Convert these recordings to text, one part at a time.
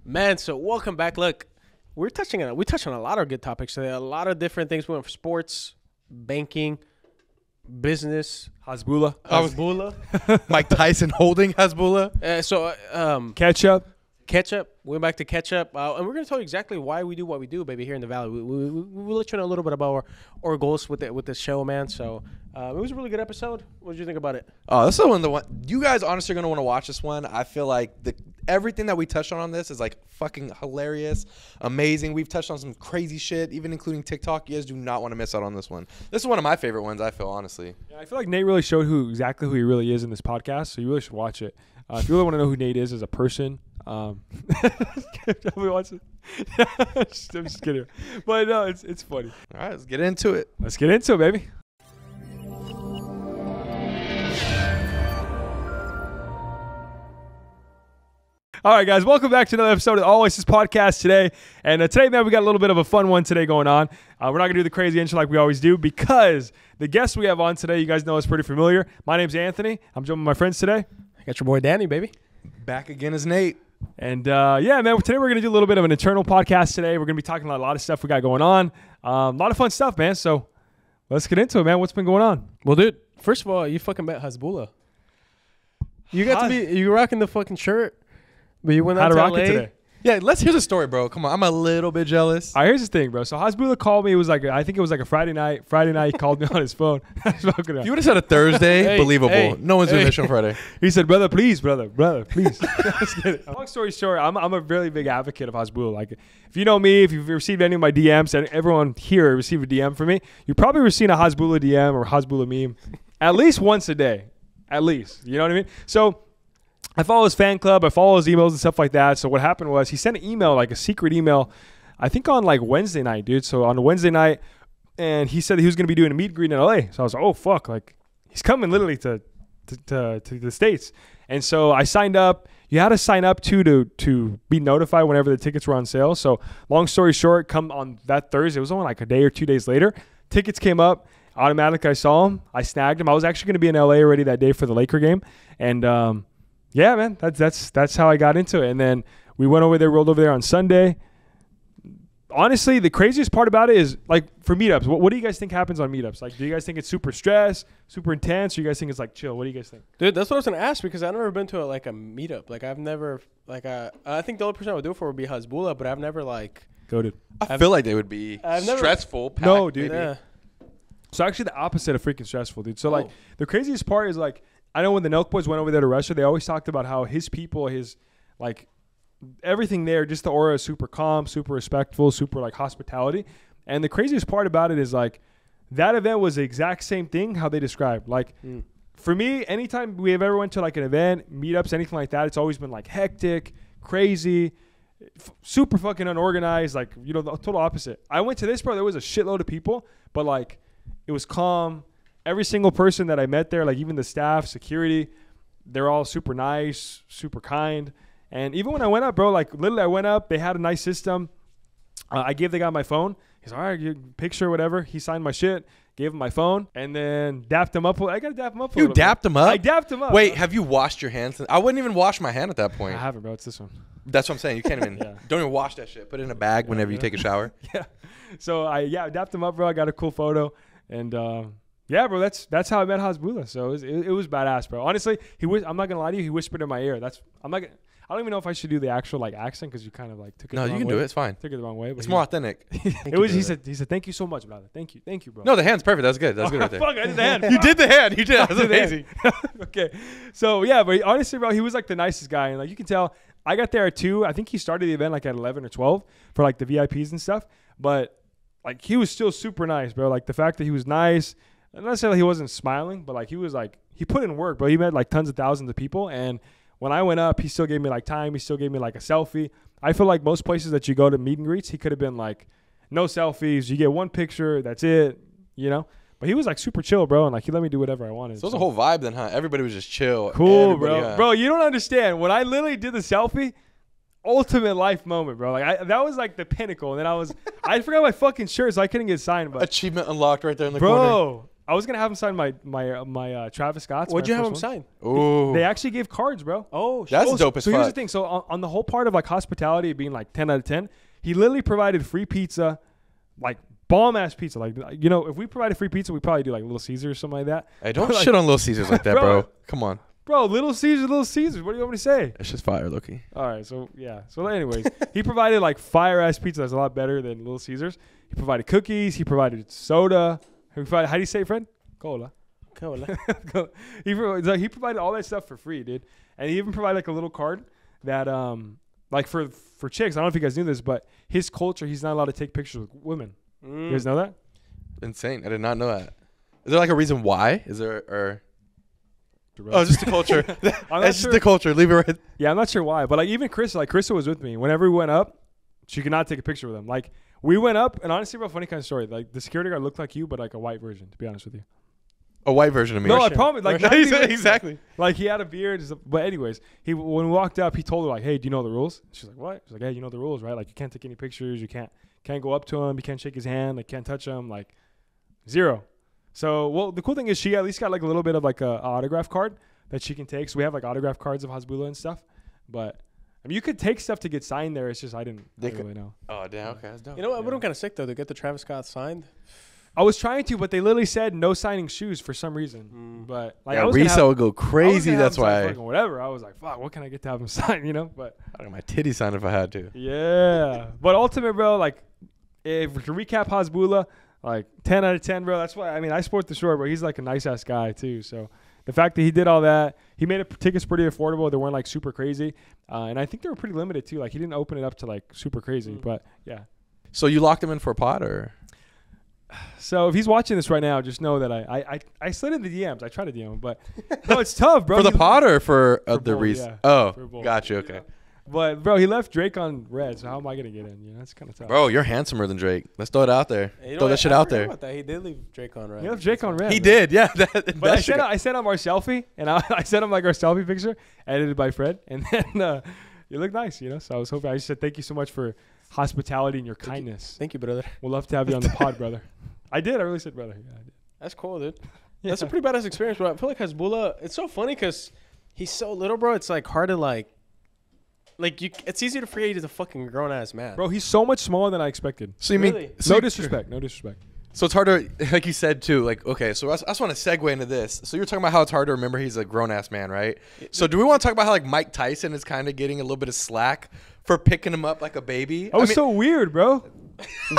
Man, so welcome back. Look, we touched on a lot of good topics today. A lot of different things. We went for sports, banking, business, Hasbulla. Mike Tyson holding Hasbulla. Ketchup. We went back to ketchup, and we're going to tell you exactly why we do what we do, baby, here in the Valley. We'll let you know a little bit about our goals with the show, man. So it was a really good episode. What did you think about it? Oh, this is the one. You guys honestly are going to want to watch this one. I feel like everything that we touched on this is like fucking hilarious, amazing. We've touched on some crazy shit, even including TikTok. You guys do not want to miss out on this one. This is one of my favorite ones, I feel, honestly. Yeah, I feel like Nate really showed exactly who he really is in this podcast, so you really should watch it. If you really want to know who Nate is as a person, I'm just kidding. But no, it's funny. All right, let's get into it. Let's get into it, baby. All right, guys, welcome back to another episode of the All Oasis Podcast today. And today, man, we got a little bit of a fun one today going on. We're not going to do the crazy intro like we always do because the guest we have on today, you guys know is pretty familiar. My name's Anthony. I'm joining my friends today. I got your boy Danny, baby. Back again is Nate. And yeah, man, today we're going to do a little bit of an internal podcast today. We're going to be talking about a lot of stuff we got going on. A lot of fun stuff, man. So let's get into it, man. What's been going on? Well, dude, first of all, you fucking met Hasbulla. You got to be, you rocking the fucking shirt, but you went out to LA. Today. Yeah, let's hear the story, bro. Come on, I'm a little bit jealous. All right, here's the thing, bro. So Hasbulla called me. It was like, I think it was like a Friday night. He called me on his phone. If you would have said a Thursday, believable. No one's doing this on Friday. He said, brother, please. Long story short, I'm a really big advocate of Hasbulla. Like, if you know me, if you've received any of my DMs, and everyone here received a DM from me, you probably received a Hasbulla DM or Hasbulla meme at least once a day. At least. You know what I mean? So I follow his fan club. I follow his emails and stuff like that. So what happened was he sent an email, like a secret email, I think on like Wednesday night, dude. So on a Wednesday night, and he said he was going to be doing a meet and greet in LA. So I was like, oh, fuck. Like, he's coming literally to the States. And so I signed up. You had to sign up to be notified whenever the tickets were on sale. So long story short, come on that Thursday. It was only like a day or 2 days later. Tickets came up. Automatically, I saw him. I snagged him. I was actually going to be in LA already that day for the Laker game. And yeah, man, that's how I got into it. And then we went over there, rolled over there on Sunday. Honestly, the craziest part about it is, like, for meetups, what do you guys think happens on meetups? Like, do you guys think it's super stress, super intense, or you guys think it's, like, chill? What do you guys think? Dude, that's what I was going to ask because I've never been to, a meetup. Like, I've never, I think the only person I would do it for would be Hasbulla, but I've never, Goated. I feel like they would be stressful. Packed, no, dude. Yeah. So, actually, the opposite of freaking stressful, dude. So, the craziest part is, I know when the Nelk Boys went over there to Russia, they always talked about how his people, everything there, just the aura is super calm, super respectful, super hospitality. And the craziest part about it is that event was the exact same thing how they described. For me, anytime we have ever went to an event, meetups, anything like that, it's always been hectic, crazy, super fucking unorganized, the total opposite. I went to this, bro, there was a shitload of people, but it was calm. Every single person that I met there, even the staff, security, they're all super nice, super kind. And even when I went up, bro, literally I went up. They had a nice system. I gave the guy my phone. He's all right, picture, whatever. He signed my shit, gave him my phone, and then dapped him up. I got to dap him up a little bit. You dapped him up? I dapped him up. Wait, have you washed your hands? I wouldn't even wash my hand at that point. I haven't, bro. It's this one. That's what I'm saying. You can't even, don't even wash that shit. Put it in a bag whenever you take a shower. Yeah. So I dapped him up, bro. I got a cool photo. And, yeah, bro, that's how I met Hasbulla. So it was badass, bro. Honestly, I'm not gonna lie to you. He whispered in my ear. I don't even know if I should do the actual accent because you kind of took it. No, the wrong you can way. do it. It's fine. Took it the wrong way. But it's more authentic. He said thank you so much, brother. Thank you, bro. No, the hand's perfect. That's good. That's good right there. Fuck, I did the hand. You did the hand. You did. That was amazing. Okay, so yeah, but honestly, bro, he was the nicest guy, and you can tell. I got there at 2. I think he started the event at 11 or 12 for the VIPs and stuff. But he was still super nice, bro. The fact that he was nice. Not necessarily he wasn't smiling, but he was he put in work, bro. He met tons of thousands of people, and when I went up, he still gave me time. He still gave me a selfie. I feel like most places that you go to meet and greets, he could have been no selfies. You get one picture, that's it, But he was super chill, bro, and he let me do whatever I wanted. So it was a whole vibe then, huh? Everybody was just chill. Cool, bro. Bro, you don't understand. When I literally did the selfie, ultimate life moment, bro. That was the pinnacle. And then I forgot my fucking shirt, so I couldn't get signed. But achievement unlocked right there in the corner. Bro, I was gonna have him sign my Travis Scott's. What'd my you have first him one. sign? Oh, They actually gave cards, bro. Oh, that's shit. dope as So here's fuck. the thing. So on the whole part of like hospitality being like 10 out of 10, he literally provided free pizza, like bomb ass pizza. Like, you know, if we provided free pizza, we probably do like Little Caesars or something like that. Hey, don't Like, shit on Little Caesars like that, Bro. bro. Come on. Bro, Little Caesars, Little Caesars. What do you want me to say? It's just fire, Loki. All right, so yeah. So anyways, he provided like fire ass pizza that's a lot better than Little Caesars. He provided cookies. He provided soda. He provided, how do you say it, Fred? Cola. Cool. He provided all that stuff for free, dude. And he even provided like a little card that like for chicks. I don't know if you guys knew this, but his culture, he's not allowed to take pictures with women. You guys know that? Insane. I did not know that. Is there like a reason why? Is there or? Oh, it's just the culture. That's just the culture. Leave it right. Yeah, I'm not sure why, but like even Krista was with me. Whenever we went up, she could not take a picture with him. Like we went up, and honestly, bro, funny kind of story. Like the security guard looked like you, but like a white version. To be honest with you. A white version of me. No, I promise. Like not even- exactly. Like he had a beard, but anyways, when we walked up, he told her like, "Hey, do you know the rules?" She's like, "What?" She's like, "Hey, you know the rules, right? Like you can't take any pictures, you can't go up to him, you can't shake his hand, like can't touch him, like zero." So, well, the cool thing is she at least got like a little bit of like a autograph card that she can take. So we have like autograph cards of Hasbulla and stuff. But I mean, you could take stuff to get signed there. It's just I didn't really know. Oh, damn. Okay, that's dope. You know what? I'm kind of sick though to get the Travis Scott signed. I was trying to, but they literally said no signing shoes for some reason. But like, Yeah, I was gonna resale would go crazy. That's why. fucking whatever. I was like, fuck, what can I get to have him sign? You know, but I got my titty signed if I had to. yeah. But ultimate, bro, like if we can recap Hasbulla, like 10 out of 10, bro. That's why I support the short, bro. He's like a nice ass guy too. So the fact that he did all that, he made tickets pretty affordable. They weren't like super crazy, and I think they were pretty limited too. Like he didn't open it up to like super crazy, but yeah. So you locked him in for a pot, or? So if he's watching this right now, just know that I slid in the DMs. I tried to DM him, but no, it's tough, bro. For the pot or for other both, reasons? yeah. Oh, For both. got you. Okay. But bro, he left Drake on red. So how am I gonna get in? You know, that's kind of tough. Bro, you're handsomer than Drake. Let's throw it out there. You know Throw what? that shit I out forgot there. about that. He did leave Drake on red. He left Drake on red. He man. did, yeah. But I sent him our selfie, and I sent him like our selfie picture, edited by Fred, and then you look nice, you know. So I was hoping. I just said thank you so much for hospitality and your kindness. Thank you, brother. We'll love to have you on the pod, brother. I did. I really said brother. Yeah, I did. That's cool, dude. Yeah. That's a pretty badass experience, bro. I feel like Hasbulla, it's so funny because he's so little, bro. It's like hard to like you. It's easy to forget he's a fucking grown ass man. Bro, he's so much smaller than I expected. So you Really? mean so No you- disrespect. No disrespect. So it's hard to, like you said too, like, okay, so I just want to segue into this. So you're talking about how it's hard to remember he's a grown ass man, right? So do we want to talk about how like Mike Tyson is kind of getting a little bit of slack for picking him up like a baby? That was so weird, bro.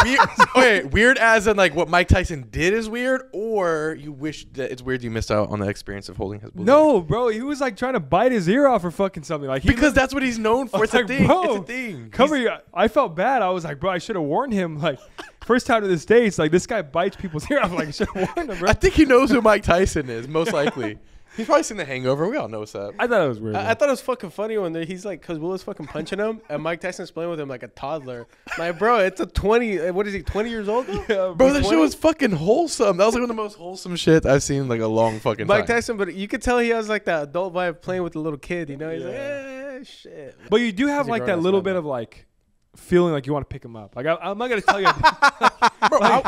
weird. Okay, weird as in like what Mike Tyson did is weird, or you wish that it's weird you missed out on the experience of holding his bullet? No, bro, he was like trying to bite his ear off or fucking something. Like Because that's what he's known for. It's a like, thing. bro, It's a thing. Cover your. I felt bad. I was like, bro, I should have warned him. Like, first time to the States, like this guy bites people's ear off. Like, I should have warned him, bro. I think he knows who Mike Tyson is, most likely. He's probably seen The Hangover. We all know what's up. I thought it was weird. I thought it was fucking funny when he's like, because Will's fucking punching him, and Mike Tyson's playing with him like a toddler. Like, bro, it's a 20. What is he? 20 years old? Though? Yeah, Bro, that 20? shit was fucking wholesome. That was like one of the most wholesome shit I've seen in like a long fucking Mike time. Tyson, but you could tell he has like that adult vibe playing with the little kid. You know, he's like, shit. But you do have He's a like that grown-ass little man, bit though. of like feeling like you want to pick him up. Like I'm not gonna tell you. Bro,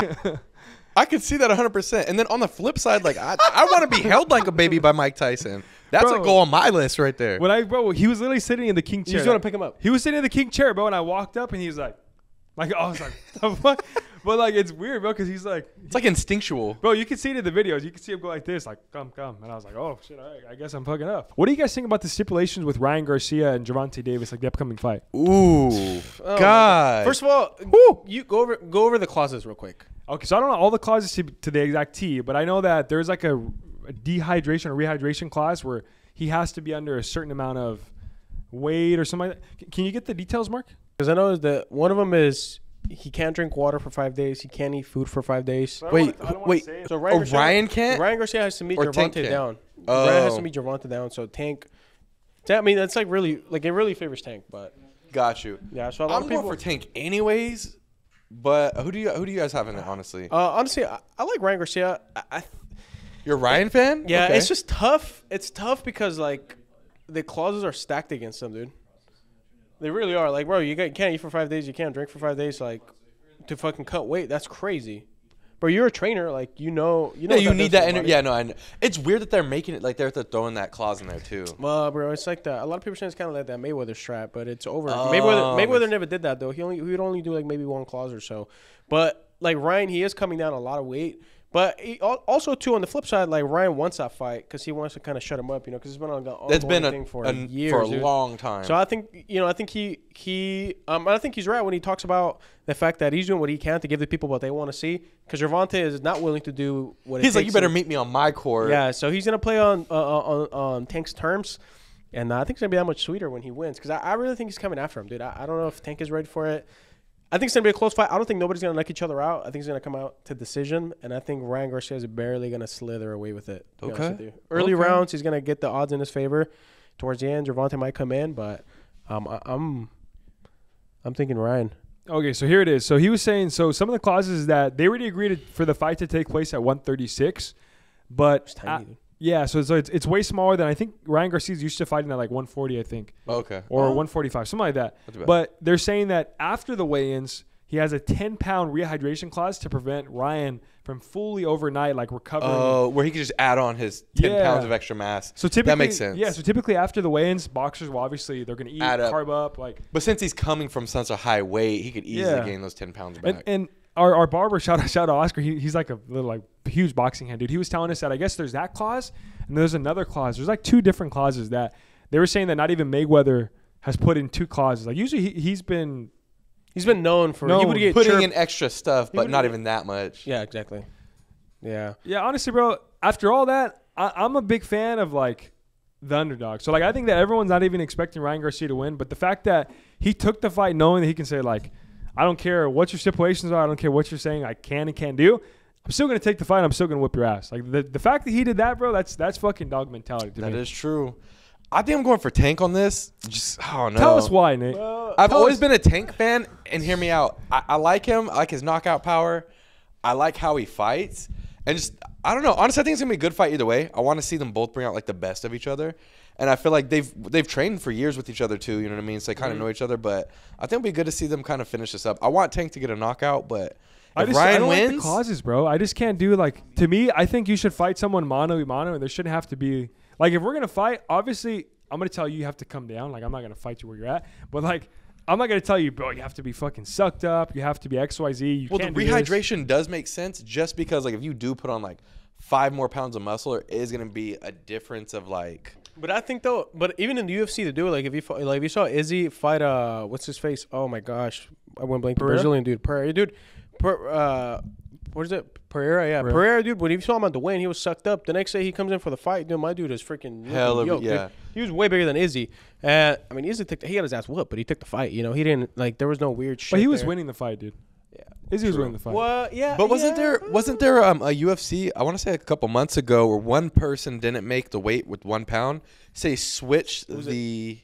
I could see that 100%. And then on the flip side, like I want to be held like a baby by Mike Tyson. That's Bro. a goal on my list right there. He was literally sitting in the king You chair. just want to pick him up. He was sitting in the king chair, bro, and I walked up and he was like I was like, the fuck? But like it's weird, bro, because he's like, It's like instinctual. bro, you can see it in the videos. You can see him go like this, like come, and I was like, oh shit, all right, I guess I'm fucking up. What do you guys think about the stipulations with Ryan Garcia and Gervonta Davis, like the upcoming fight? Ooh, Oh, God. First of all, you go over the clauses real quick. Okay, so I don't know all the clauses to the exact T, but I know that there's like a dehydration or rehydration clause where he has to be under a certain amount of weight or something like that. Can you get the details, Mark? Because I know that one of them is he can't drink water for 5 days. He can't eat food for 5 days. Wait. So Ryan can't? Ryan Garcia has to meet Or Tank Gervonta can't? down. Oh. Ryan has to meet Gervonta down. So Tank. I mean, that's like really like it really favors Tank, but Got you. yeah. So a lot I'm of people. going for Tank anyways. But who do you guys have in there, honestly? Honestly, I like Ryan Garcia. You're a Ryan fan? Yeah, Okay. it's just tough. It's tough because like the clauses are stacked against him, dude. They really are. Like, bro, you can't eat for 5 days. You can't drink for 5 days. Like, to fucking cut weight, that's crazy. bro, you're a trainer. Like, you know. Yeah, you need that energy. Yeah. Yeah, no, I know. It's weird that they're making it like they're throwing that clause in there too. Well, bro, it's like that. A lot of people saying it's kind of like that Mayweather strap, but it's over. Oh, Mayweather never did that though. He would only do like maybe one clause or so. But like Ryan, he is coming down a lot of weight. But also too on the flip side, like Ryan wants that fight because he wants to kind of shut him up, because it's been on It's been thing for years, for a dude. long time. So I think I think I think he's right when he talks about the fact that he's doing what he can to give the people what they want to see. Because Gervonta is not willing to do what it he's like, takes you better to- meet me on my court. Yeah, so he's gonna play on Tank's terms, and I think it's gonna be that much sweeter when he wins. Because I really think he's coming after him, dude. I don't know if Tank is ready for it. I think it's gonna be a close fight. I don't think nobody's gonna knock each other out. I think it's gonna come out to decision, and I think Ryan Garcia is barely gonna slither away with it. To be honest with you. Early rounds, he's gonna get the odds in his favor. Towards the end, Gervonta might come in, but I'm thinking Ryan. Okay, so here it is. So he was saying, so some of the clauses is that they already agreed for the fight to take place at 136, but It's tiny, dude. yeah, so it's way smaller than I think Ryan Garcia's used to fighting at like 140, I think, Okay. or 145, something like that. Not too bad. But they're saying that after the weigh-ins, he has a 10-pound rehydration clause to prevent Ryan from fully overnight like recovering. Oh, where he could just add on his 10 Yeah. pounds of extra mass. So typically, that makes sense. Yeah, so typically after the weigh-ins, boxers will obviously they're going to eat, Add up. carb up, like. But since he's coming from such a high weight, he could easily Yeah. gain those 10 pounds back. And our barber, shout out Oscar, he's like a little like huge boxing hand dude. He was telling us that I guess there's that clause and there's another clause. There's like two different clauses that they were saying that not even Mayweather has put in two clauses. Like usually he's been known for he would get putting chirped. in extra stuff, but would not get- even that much. Yeah, exactly. Yeah. Yeah, honestly, bro, after all that, I'm a big fan of like the underdog. So like I think that everyone's not even expecting Ryan Garcia to win, but the fact that he took the fight knowing that he can say like, I don't care what your stipulations are, I don't care what you're saying, I can and can't do. I'm still gonna take the fight. I'm still gonna whip your ass. Like the fact that he did that, bro, that's fucking dog mentality to That me. is true. I think I'm going for Tank on this. Just, I don't know. Tell us why, Nate. I've tell always us- been a Tank fan, and hear me out. I like him. I like his knockout power. I like how he fights. And just, I don't know. Honestly, I think it's going to be a good fight either way. I want to see them both bring out, like, the best of each other. And I feel like they've trained for years with each other, too. You know what I mean? So they kind of know each other. But I think it'll be good to see them kind of finish this up. I want Tank to get a knockout, but I if Ryan don't wins... like the causes, bro. I just can't do like to me. I think you should fight someone mano a mano, and there shouldn't have to be like if we're gonna fight. Obviously, I'm gonna tell you have to come down. Like I'm not gonna fight you where you're at, but like I'm not gonna tell you, bro. You have to be fucking sucked up. You have to be XYZ. You Well, the can't do this. rehydration does make sense just because, like, if you do put on, like, 5 more pounds of muscle, there is going to be a difference of, like... But I think though, even in the UFC to do it, like if you saw Izzy fight what's his face? Oh my gosh, I went blank. The Pereira? Brazilian dude, Pereira, dude. What is it? Pereira, yeah, Pereira, dude. When you saw him on the win, he was sucked up. The next day he comes in for the fight, dude. My dude is freaking Hell of- yoked, yeah. dude. He was way bigger than Izzy. I mean, Izzy he got his ass whooped, but he took the fight. You know, he didn't like there was no weird shit. But he was there. winning the fight, dude. Yeah. Izzy was winning the fight. Well, yeah. But wasn't yeah. there a UFC, I want to say a couple months ago, where one person didn't make the weight with 1 pound? Say switched the...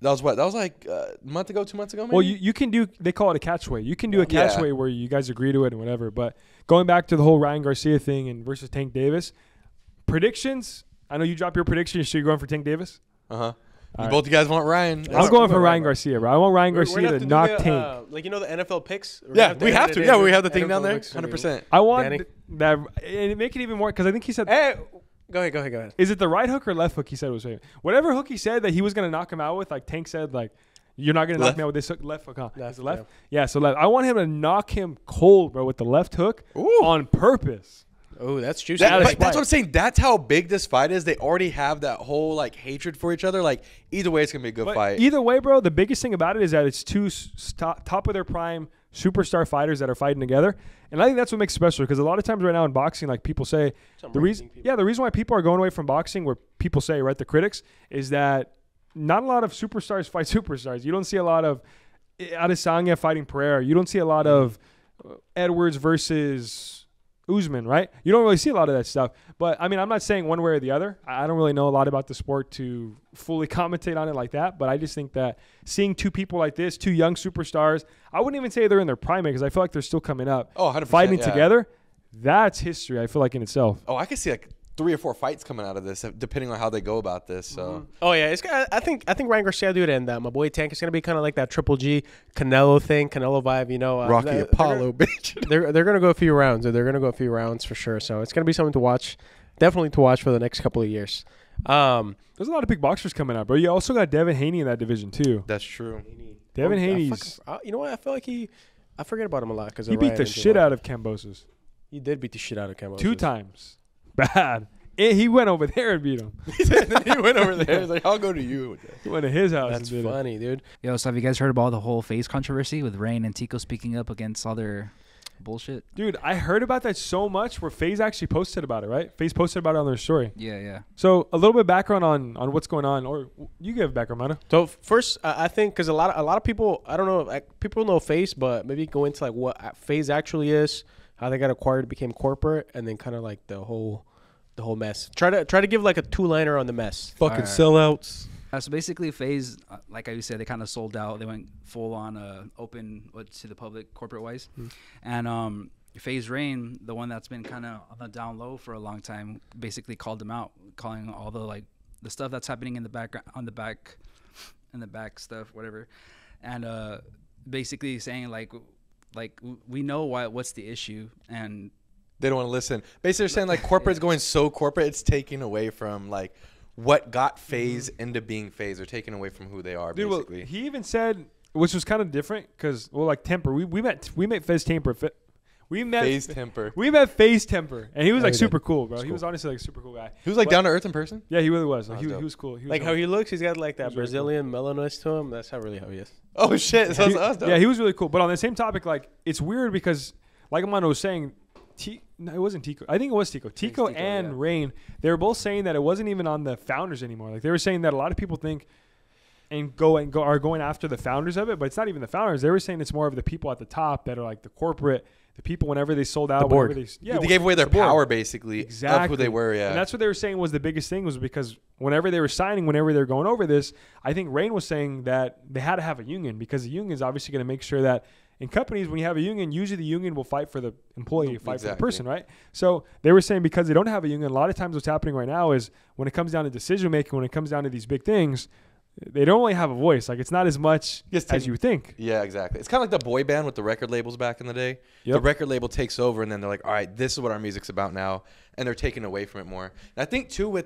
That was what? That was like a month ago, 2 months ago, maybe? Well, you can do. They call it a catch weight. You can do a catch Yeah. weight where you guys agree to it and whatever. But going back to the whole Ryan Garcia thing and versus Tank Davis, predictions. I know you drop your prediction. So you're going for Tank Davis. Uh-huh. All right. Both you guys want Ryan. I'm going for Ryan Ryan Garcia, bro. I want Ryan We're Garcia gonna have to do knock the, Tank. like, you know, the NFL picks? We're Yeah, gonna we have edit to. it Yeah, in. we have the thing NFL down there. picks will be- 100%. I want Danny? that and make it even more because I think he said. Hey, go ahead. Is it the right hook or left hook? He said was whatever hook he said that he was gonna knock him out with. Like Tank said, like you're not gonna knock Left? me out with this hook. Left hook, huh? Left, Is it left? yeah. Yeah. So left. I want him to knock him cold, bro, with the left hook Ooh. on purpose. Oh, that's juicy. That, is but that's spite. what I'm saying. That's how big this fight is. They already have that whole like hatred for each other. Like either way, it's gonna be a good But fight. either way, bro, the biggest thing about it is that it's two top of their prime superstar fighters that are fighting together, and I think that's what makes it special. Because a lot of times right now in boxing, like people say, Some the reason, raising people. yeah, the reason why people are going away from boxing, where people say, right, the critics, is that not a lot of superstars fight superstars. You don't see a lot of Adesanya fighting Pereira. You don't see a lot of Edwards versus Usman, right? You don't really see a lot of that stuff. But, I mean, I'm not saying one way or the other. I don't really know a lot about the sport to fully commentate on it like that. But I just think that seeing two people like this, two young superstars, I wouldn't even say they're in their prime because I feel like they're still coming up. Oh, 100%, Fighting yeah. together, that's history, I feel like, in itself. Oh, I can see like 3 or 4 fights coming out of this, depending on how they go about this. So, Oh yeah, I think Ryan Garcia, dude, and my boy Tank is gonna be kind of like that Triple G Canelo thing, Canelo vibe, you know. Rocky Apollo, bitch. They're gonna go a few rounds. They're gonna go a few rounds for sure. So it's gonna be something to watch, definitely to watch for the next couple of years. There's a lot of big boxers coming out, bro. You also got Devin Haney in that division too. That's true. Devin Haney's. You know what? I feel like I forget about him a lot because He beat the shit out of Kambosos. He did beat the shit out of Kambosos 2 times. Bad. He went over there and beat him. Then he went over there. He's like, I'll go to you. He went to his house. That's and did funny, dude. Yo, so have you guys heard about the whole Faze controversy with Rain and Tico speaking up against all their bullshit? Dude, I heard about that so much where Faze actually posted about it, right? Faze posted about it on their story. Yeah. So a little bit of background on what's going on, or you give background, Mana. So first, I think because a lot of people, I don't know, like, people know Faze, but maybe go into like what Faze actually is, how they got acquired, became corporate, and then kind of like the whole mess. Try to give like a 2-liner on the mess. Fucking Alright. sellouts. So basically, Faze, like I said, they kind of sold out. They went full on open to the public, corporate wise, and Faze Rain, the one that's been kind of on the down low for a long time, basically called them out, calling all the stuff that's happening in the background, in the back stuff, whatever, and basically saying like we know what's the issue, and They don't want to listen. Basically, they're saying like corporate's going so corporate, it's taking away from like what got Faze into being Faze, or taking away from who they are. Dude, Basically, well, he even said, which was kind of different, because like Temper, we met Faze Temper. We met Faze Temper. We met Faze Temper, and he was like we super did. cool, bro. He's He cool. was honestly like a super cool guy. He was like But- down to earth in person. Yeah, he really was. Like, That was he dope. was cool. He was Like how he looks, he's got like that He was really Brazilian melanoise to him. That's how really how he is. Oh shit! So that was dope. yeah, he was really cool. But on the same topic, like it's weird because, like Amano was saying, no, it wasn't Tico. I think it was Tico. Tico and yeah. Rain, they were both saying that it wasn't even on the founders anymore. Like they were saying that a lot of people think and are going after the founders of it, but it's not even the founders. They were saying it's more of the people at the top that are like the corporate, the people whenever they sold out, The board. whenever They gave away their the board. power basically Exactly of who they were. Yeah, And that's what they were saying was the biggest thing, was because whenever they were signing, whenever they were going over this, I think Rain was saying that they had to have a union, because the union is obviously going to make sure that in companies, when you have a union, usually the union will fight for the employee, fight for the Exactly. person, right? So they were saying because they don't have a union, a lot of times what's happening right now is when it comes down to decision making, when it comes down to these big things, they don't really have a voice. Like it's not as much as you think. Yeah, exactly. It's kind of like the boy band with the record labels back in the day. Yep. The record label takes over, and then they're like, all right, this is what our music's about now. And they're taking away from it more. And I think, too,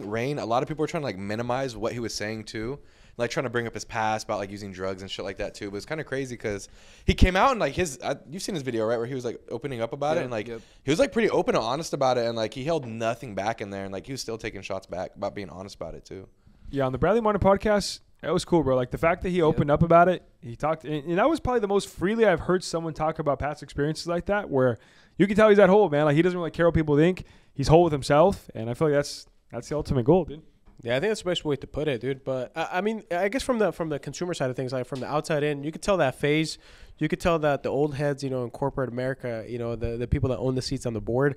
Rain, a lot of people were trying to, like, minimize what he was saying, too. Like, trying to bring up his past about, like, using drugs and shit like that, too. But it's kind of crazy because he came out and, like, you've seen his video, right, where he was, like, opening up about it. And, like, he was, like, pretty open and honest about it. And, like, he held nothing back in there. And, like, he was still taking shots back about being honest about it, too. Yeah, on the Bradley Martin podcast, that was cool, bro. Like the fact that he opened up about it, he talked, and that was probably the most freely I've heard someone talk about past experiences like that, where you can tell he's at whole, man. Like he doesn't really care what people think. He's whole with himself, and I feel like that's the ultimate goal, dude. Yeah, I think that's the best way to put it, dude. But I mean, I guess from the consumer side of things, like from the outside in, you could tell that Faze. You could tell that the old heads, you know, in corporate America, you know, the people that own the seats on the board,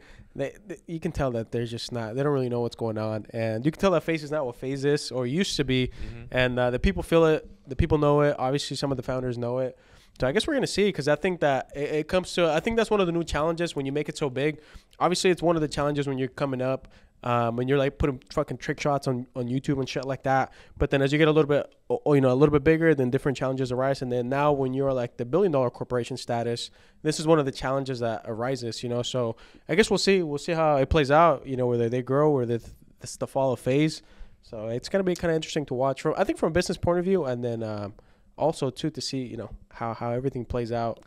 you can tell that they're just not. They don't really know what's going on, and you can tell that Faze is not what Faze is or used to be. And the people feel it. The people know it. Obviously, some of the founders know it. So I guess we're gonna see, because I think that it comes to. I think that's one of the new challenges when you make it so big. Obviously, it's one of the challenges when you're coming up. When you're like putting fucking trick shots on YouTube and shit like that. But then as you get a little bit, you know, a little bit bigger, then different challenges arise. And then now when you're like the $1 billion corporation status, this is one of the challenges that arises, you know. So I guess we'll see. We'll see how it plays out, you know, whether they grow or this is the fall of Faze. So it's going to be kind of interesting to watch I think from a business point of view. And then also too, to see, you know, how everything plays out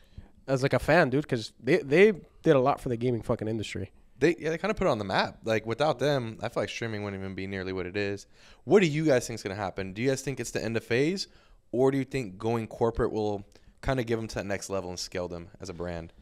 as like a fan, dude, because they did a lot for the gaming fucking industry. They kind of put it on the map. Like, without them, I feel like streaming wouldn't even be nearly what it is. What do you guys think is going to happen? Do you guys think it's the end of Faze, or do you think going corporate will kind of give them to that next level and scale them as a brand?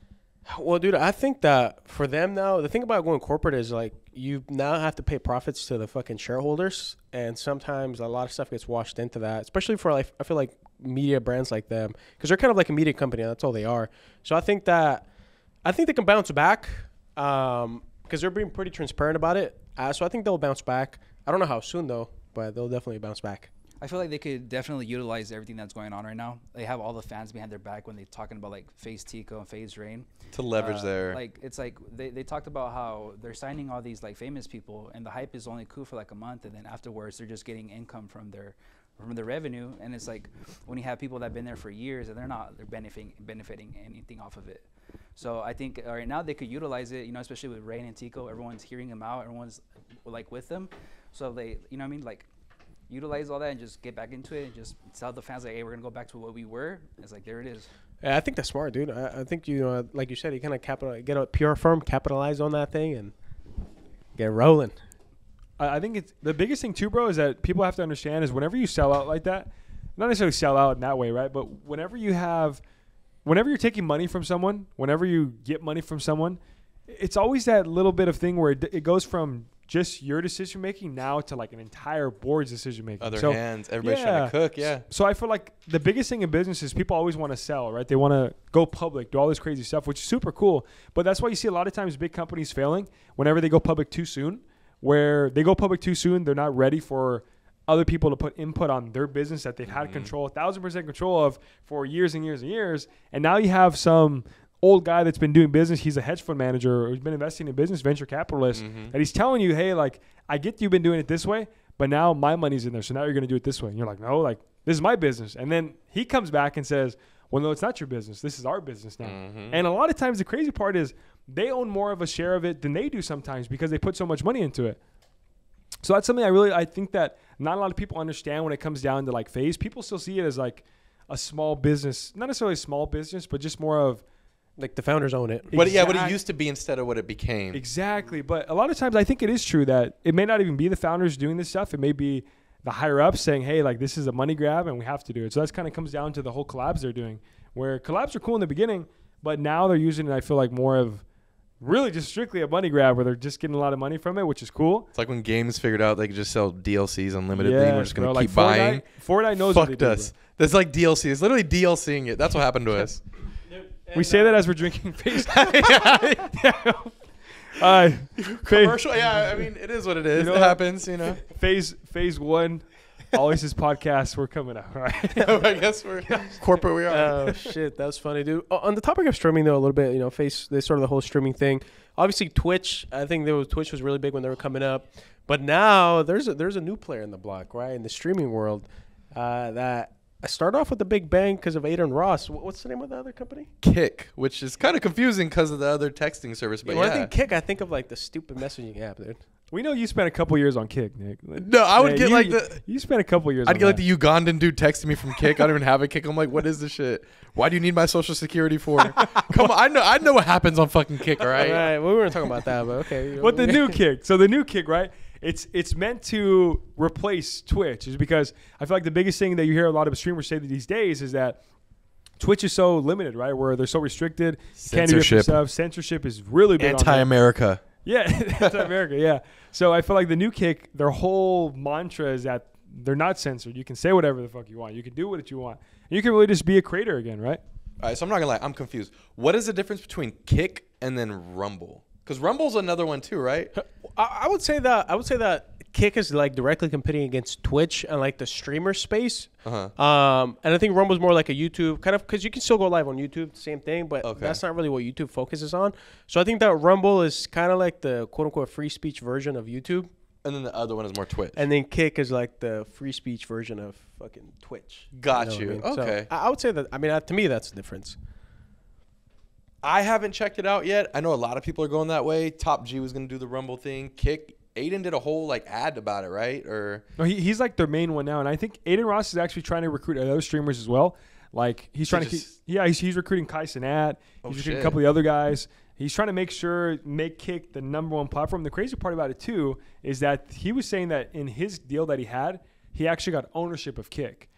Well, dude, I think that for them now, the thing about going corporate is like you now have to pay profits to the fucking shareholders, and sometimes a lot of stuff gets washed into that, especially for like I feel like media brands like them, because they're kind of like a media company. That's all they are. So I think they can bounce back. Because they're being pretty transparent about it. So I think they'll bounce back. I don't know how soon, though, but they'll definitely bounce back. I feel like they could definitely utilize everything that's going on right now. They have all the fans behind their back when they're talking about like Faze Tico and Faze Rain. To leverage their Like it's like they talked about how they're signing all these like famous people, and the hype is only cool for like a month, and then afterwards they're just getting income from the revenue. And it's like when you have people that've been there for years and they're benefiting anything off of it. So I think right now they could utilize it, you know, especially with Rain and Tico. Everyone's hearing them out. Everyone's like with them. So they, you know what I mean, like utilize all that and just get back into it and just tell the fans like, hey, we're gonna go back to what we were. It's like there it is. Yeah, I think that's smart, dude. I think like you said, you kind of get a PR firm, capitalize on that thing, and get rolling. I think it's the biggest thing too, bro, is that people have to understand is whenever you sell out like that, not necessarily sell out in that way, right? But whenever you're taking money from someone, whenever you get money from someone, it's always that little bit of thing where it goes from just your decision making now to like an entire board's decision making. other hands, everybody's trying to cook. Yeah. So I feel like the biggest thing in business is people always want to sell, right? They want to go public, do all this crazy stuff, which is super cool. But that's why you see a lot of times big companies failing whenever they go public too soon. Where they go public too soon, they're not ready for other people to put input on their business that they've had control, 1,000% control of for years and years and years. And now you have some old guy that's been doing business. He's a hedge fund manager or who's been investing in business, venture capitalist. And he's telling you, hey, like, I get you've been doing it this way, but now my money's in there. So now you're going to do it this way. And you're like, no, like, this is my business. And then he comes back and says, well, no, it's not your business. This is our business now. And a lot of times the crazy part is they own more of a share of it than they do sometimes because they put so much money into it. So that's something I think that not a lot of people understand when it comes down to like Faze. People still see it as like a small business, not necessarily a small business, but just more of like the founders own it. What it used to be instead of what it became. Exactly. But a lot of times I think it is true that it may not even be the founders doing this stuff. It may be the higher ups saying, hey, like this is a money grab and we have to do it. So that's kind of comes down to the whole collabs they're doing, where collabs are cool in the beginning, but now they're using it, I feel like, more of really just strictly a money grab where they're just getting a lot of money from it, which is cool. It's like when games figured out they could just sell DLCs unlimitedly and we're just going to keep Fortnite, buying. Fortnite knows Fucked what they us. do, That's like DLC. It's literally DLCing it. That's what happened to us. We say that as we're drinking Faze. Commercial. Yeah, I mean, it is what it is. You know it what? happens, you know. Phase 1, always his podcast. We're coming out, right? I guess we're corporate. We are. Oh shit, that was funny, dude. On the topic of streaming, though, a little bit, you know, they started the whole streaming thing. Obviously, Twitch. I think Twitch was really big when they were coming up, but now there's a new player in the block, right, in the streaming world. That I started off with a big bang because of Aiden Ross. What's the name of the other company? Kick, which is kind of confusing because of the other texting service. But when I think Kick, I think of like the stupid messaging app, dude. We know you spent a couple years on Kick, Nick. No, I would get You spent a couple years. I'd get like the Ugandan dude texting me from Kick. I don't even have a Kick. I'm like, what is this shit? Why do you need my social security for? Come on, I know what happens on fucking Kick. All right. All right. Well, we weren't talking about that, but okay. But the new Kick. So the new Kick, right? It's meant to replace Twitch, is because I feel like the biggest thing that you hear a lot of streamers say these days is that Twitch is so limited, right? Where they're so restricted, can't do different stuff. Censorship is really big. Anti-America. Yeah, anti-America. Yeah. So I feel like the new Kick, their whole mantra is that they're not censored. You can say whatever the fuck you want. You can do what you want. And you can really just be a creator again, right? All right. So I'm not gonna lie. I'm confused. What is the difference between Kick and then Rumble? Because Rumble's another one too, right? I would say that Kick is like directly competing against Twitch and like the streamer space. And I think Rumble's more like a YouTube kind of, because you can still go live on YouTube, same thing, but that's not really what YouTube focuses on. So I think that Rumble is kind of like the quote unquote free speech version of YouTube. And then the other one is more Twitch. And then Kick is like the free speech version of fucking Twitch. Got you. I mean? Okay. So I would say that, I mean, to me, that's the difference. I haven't checked it out yet. I know a lot of people are going that way. Top G was going to do the Rumble thing. Kick. Aiden did a whole like ad about it, right? Or no, he's like their main one now, and I think Aiden Ross is actually trying to recruit other streamers as well. Like he's trying to he's recruiting Kai Cenat. He's recruiting a couple of the other guys. He's trying to make Kick the #1 platform. The crazy part about it too is that he was saying that in his deal that he had, he actually got ownership of Kick.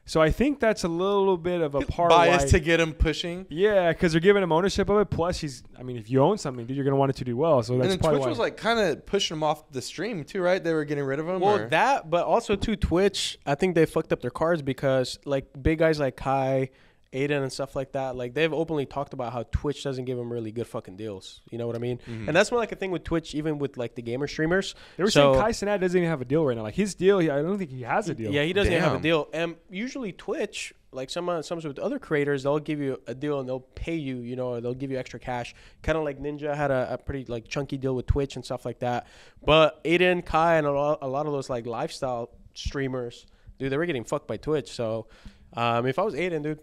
So I think that's a little bit of a part bias to get him pushing. Yeah, because they're giving him ownership of it. Plus, if you own something, dude, you're gonna want it to do well. So that's and then Twitch was like kind of pushing him off the stream too, right? They were getting rid of him. Well, that, but also too, Twitch. I think they fucked up their cards because like big guys like Kai Aiden and stuff like that, like they've openly talked about how Twitch doesn't give them really good fucking deals. You know what I mean? Mm-hmm. And that's more like a thing with Twitch, even with like the gamer streamers. They were saying Kai Cenat doesn't even have a deal right now. Like his deal, I don't think he has a deal. Yeah, he doesn't even have a Damn. deal. And usually Twitch, like some with other creators, they'll give you a deal and they'll pay you, you know, or they'll give you extra cash. Kind of like Ninja had a pretty like chunky deal with Twitch and stuff like that. But Aiden, Kai, and a lot of those like lifestyle streamers, dude, they were getting fucked by Twitch. So if I was Aiden, dude,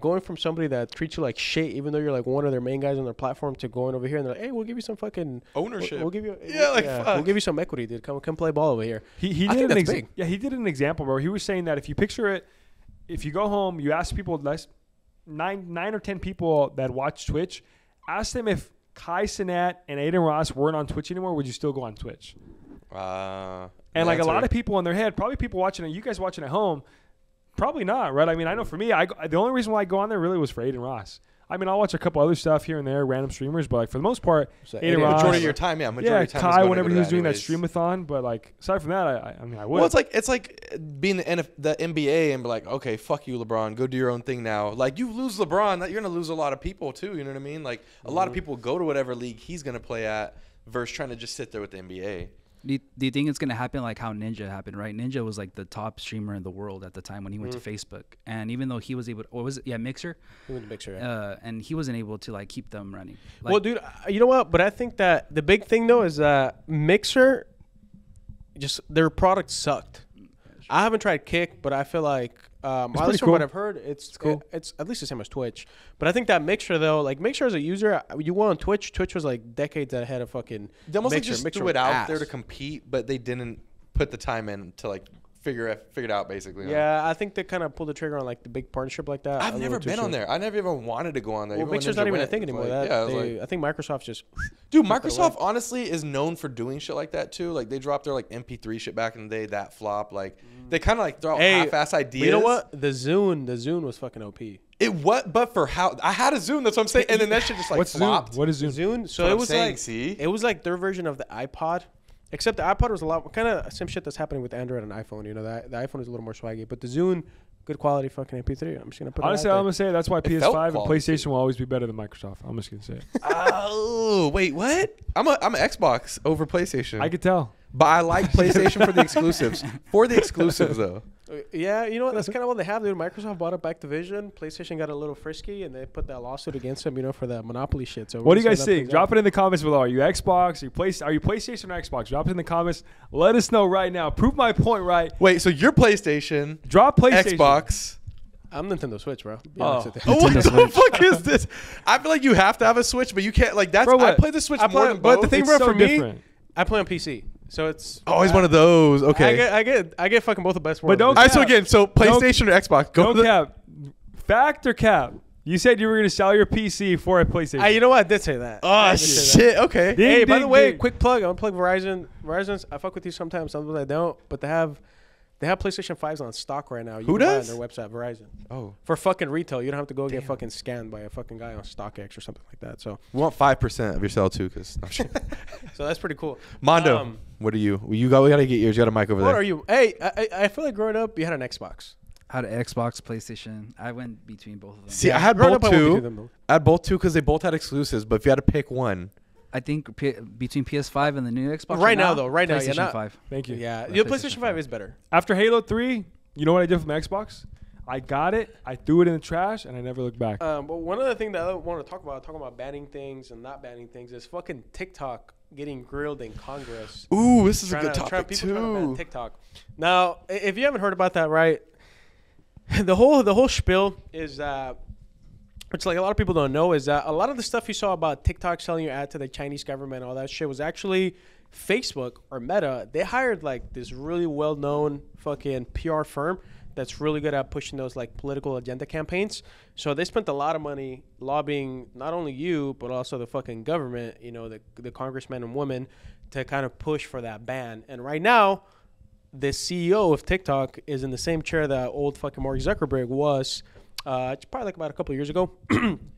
going from somebody that treats you like shit, even though you're like one of their main guys on their platform, to going over here and they're like, hey, we'll give you some fucking Ownership. We'll give you fuck. we'll give you some equity, dude. Come play ball over here. He I think did that's big. Yeah, he did an example where he was saying that if you picture it, if you go home, you ask people, nine or 10 people that watch Twitch, ask them if Kai Cenat and Aiden Ross weren't on Twitch anymore, would you still go on Twitch? And like a lot of people in their head, probably people watching it, you guys watching at home, probably not, right? I mean, I know for me, the only reason why I go on there really was for Aiden Ross. I mean, I'll watch a couple other stuff here and there, random streamers, but like for the most part, So Aiden Ross, Majority of your time, yeah. Majority of your time is Kai, going whenever into he was that doing that anyways. streamathon, but like aside from that, I mean, I would. Well, it's like being the NBA and be like, okay, fuck you, LeBron, go do your own thing now. Like you lose LeBron, you're gonna lose a lot of people too. You know what I mean? Like a lot of people go to whatever league he's gonna play at versus trying to just sit there with the NBA. Do you think it's going to happen like how Ninja happened, right? Ninja was like the top streamer in the world at the time when he went to Facebook. And even though he was able to, what was it? Yeah, Mixer. He went to Mixer, yeah. And he wasn't able to like keep them running. Like, Well, dude, you know what? But I think that the big thing though is that Mixer, just their product sucked. I haven't tried Kick, but I feel like at pretty least from cool. what I've heard, it's cool. It's at least the same as Twitch. But I think that Mixer though, like Mixer as a user, you went on Twitch. Twitch was like decades ahead of fucking. They almost like Mixer. just Mixer threw was it out ass. there to compete, but they didn't put the time in to like figure it out basically. huh? Yeah, I think they kind of pulled the trigger on like the big partnership like that. I've a never little too been on soon. there. I never even wanted to go on there. Well, Even when Mixer's Ninja not even a went, thing it's anymore. like- That yeah, I was they, like, I think Microsoft just. dude, took it Microsoft away. honestly is known for doing shit like that too. Like they dropped their like MP3 shit back in the day, that flop. Like they kind of like throw out half-ass ideas. You know what? The Zune was fucking OP. It what? But for how I had a Zune. That's what I'm saying. And then that shit just like What's flopped. Zoom? What is Zoom? Zune. So what it I'm was saying, like see? it was like their version of the iPod, except the iPod was a lot kind of same shit that's happening with Android and iPhone. You know, the iPhone is a little more swaggy, but the Zune, good quality fucking MP3. I'm just gonna put Honestly, it out I'm gonna say that's why felt PS5 and quality. PlayStation will always be better than Microsoft. I'm just gonna say it. Oh wait, what? I'm an Xbox over PlayStation. I could tell. But I like PlayStation for the exclusives. For the exclusives though. there. Yeah, you know what? That's kind of what they have, dude. Microsoft bought up Activision. PlayStation got a little frisky, and they put that lawsuit against them, you know, for that monopoly shit. So What do you we'll guys see how that think? plays Drop out. it in the comments below. Are you Xbox? Are you PlayStation or Xbox? Drop it in the comments. Let us know right now. Prove my point right. Wait, so you're PlayStation, Drop PlayStation. Xbox. I'm Nintendo Switch, bro. Be Oh. honest with you. Oh, what the fuck is this? I feel like you have to have a Switch, but you can't. Like that's. Bro, I what? play the Switch I more play- than but both. the thing, It's bro, so for me, different. I play on PC, so it's Always one of those. Okay. I get fucking both the best But worlds. don't- All right. So cap. again, so PlayStation or Xbox? Go No to the, cap. Fact or cap? You said you were gonna sell your PC for a PlayStation. You know what? I did say that. I Oh did say that. shit. Okay. Ding, Hey, by ding, the way, ding. quick plug. I'm gonna plug Verizon. Verizon's. I fuck with you sometimes I don't. But they have PlayStation 5s on stock right now. You Who can buy does? on their website, Verizon. Oh, For fucking retail, you don't have to go get fucking scanned by a fucking guy on StockX or something like that. So, we want 5% of your sell too, because so that's pretty cool. Mondo. What are you? We gotta get yours. You got a mic over What there. are you? Hey, I feel like growing up, you had an Xbox. I had an Xbox, PlayStation. I went between both of them. See, I had growing both up, I went between too. them, though. I had both too because they both had exclusives. But if you had to pick one, I think between PS5 and the new Xbox. Right now, though, right now, PlayStation you're not- 5. Thank you. Yeah, Yeah, your PlayStation PlayStation 5 5 is better. After Halo 3, you know what I did with my Xbox? I got it, I threw it in the trash, and I never looked back. But one other thing that I want to talk about banning things and not banning things, is fucking TikTok getting grilled in Congress. ooh, this is a Trying good to- topic people trying to ban too. TikTok. Now, if you haven't heard about that, right? The whole spiel is which like a lot of people don't know, is that a lot of the stuff you saw about TikTok selling your ad to the Chinese government, all that shit, was actually Facebook or Meta. They hired like this really well-known fucking PR firm that's really good at pushing those like political agenda campaigns. So they spent a lot of money lobbying not only you but also the fucking government, you know, the congressmen and women, to kind of push for that ban. And right now, the CEO of TikTok is in the same chair that old fucking Mark Zuckerberg was. It's probably like about a couple of years ago.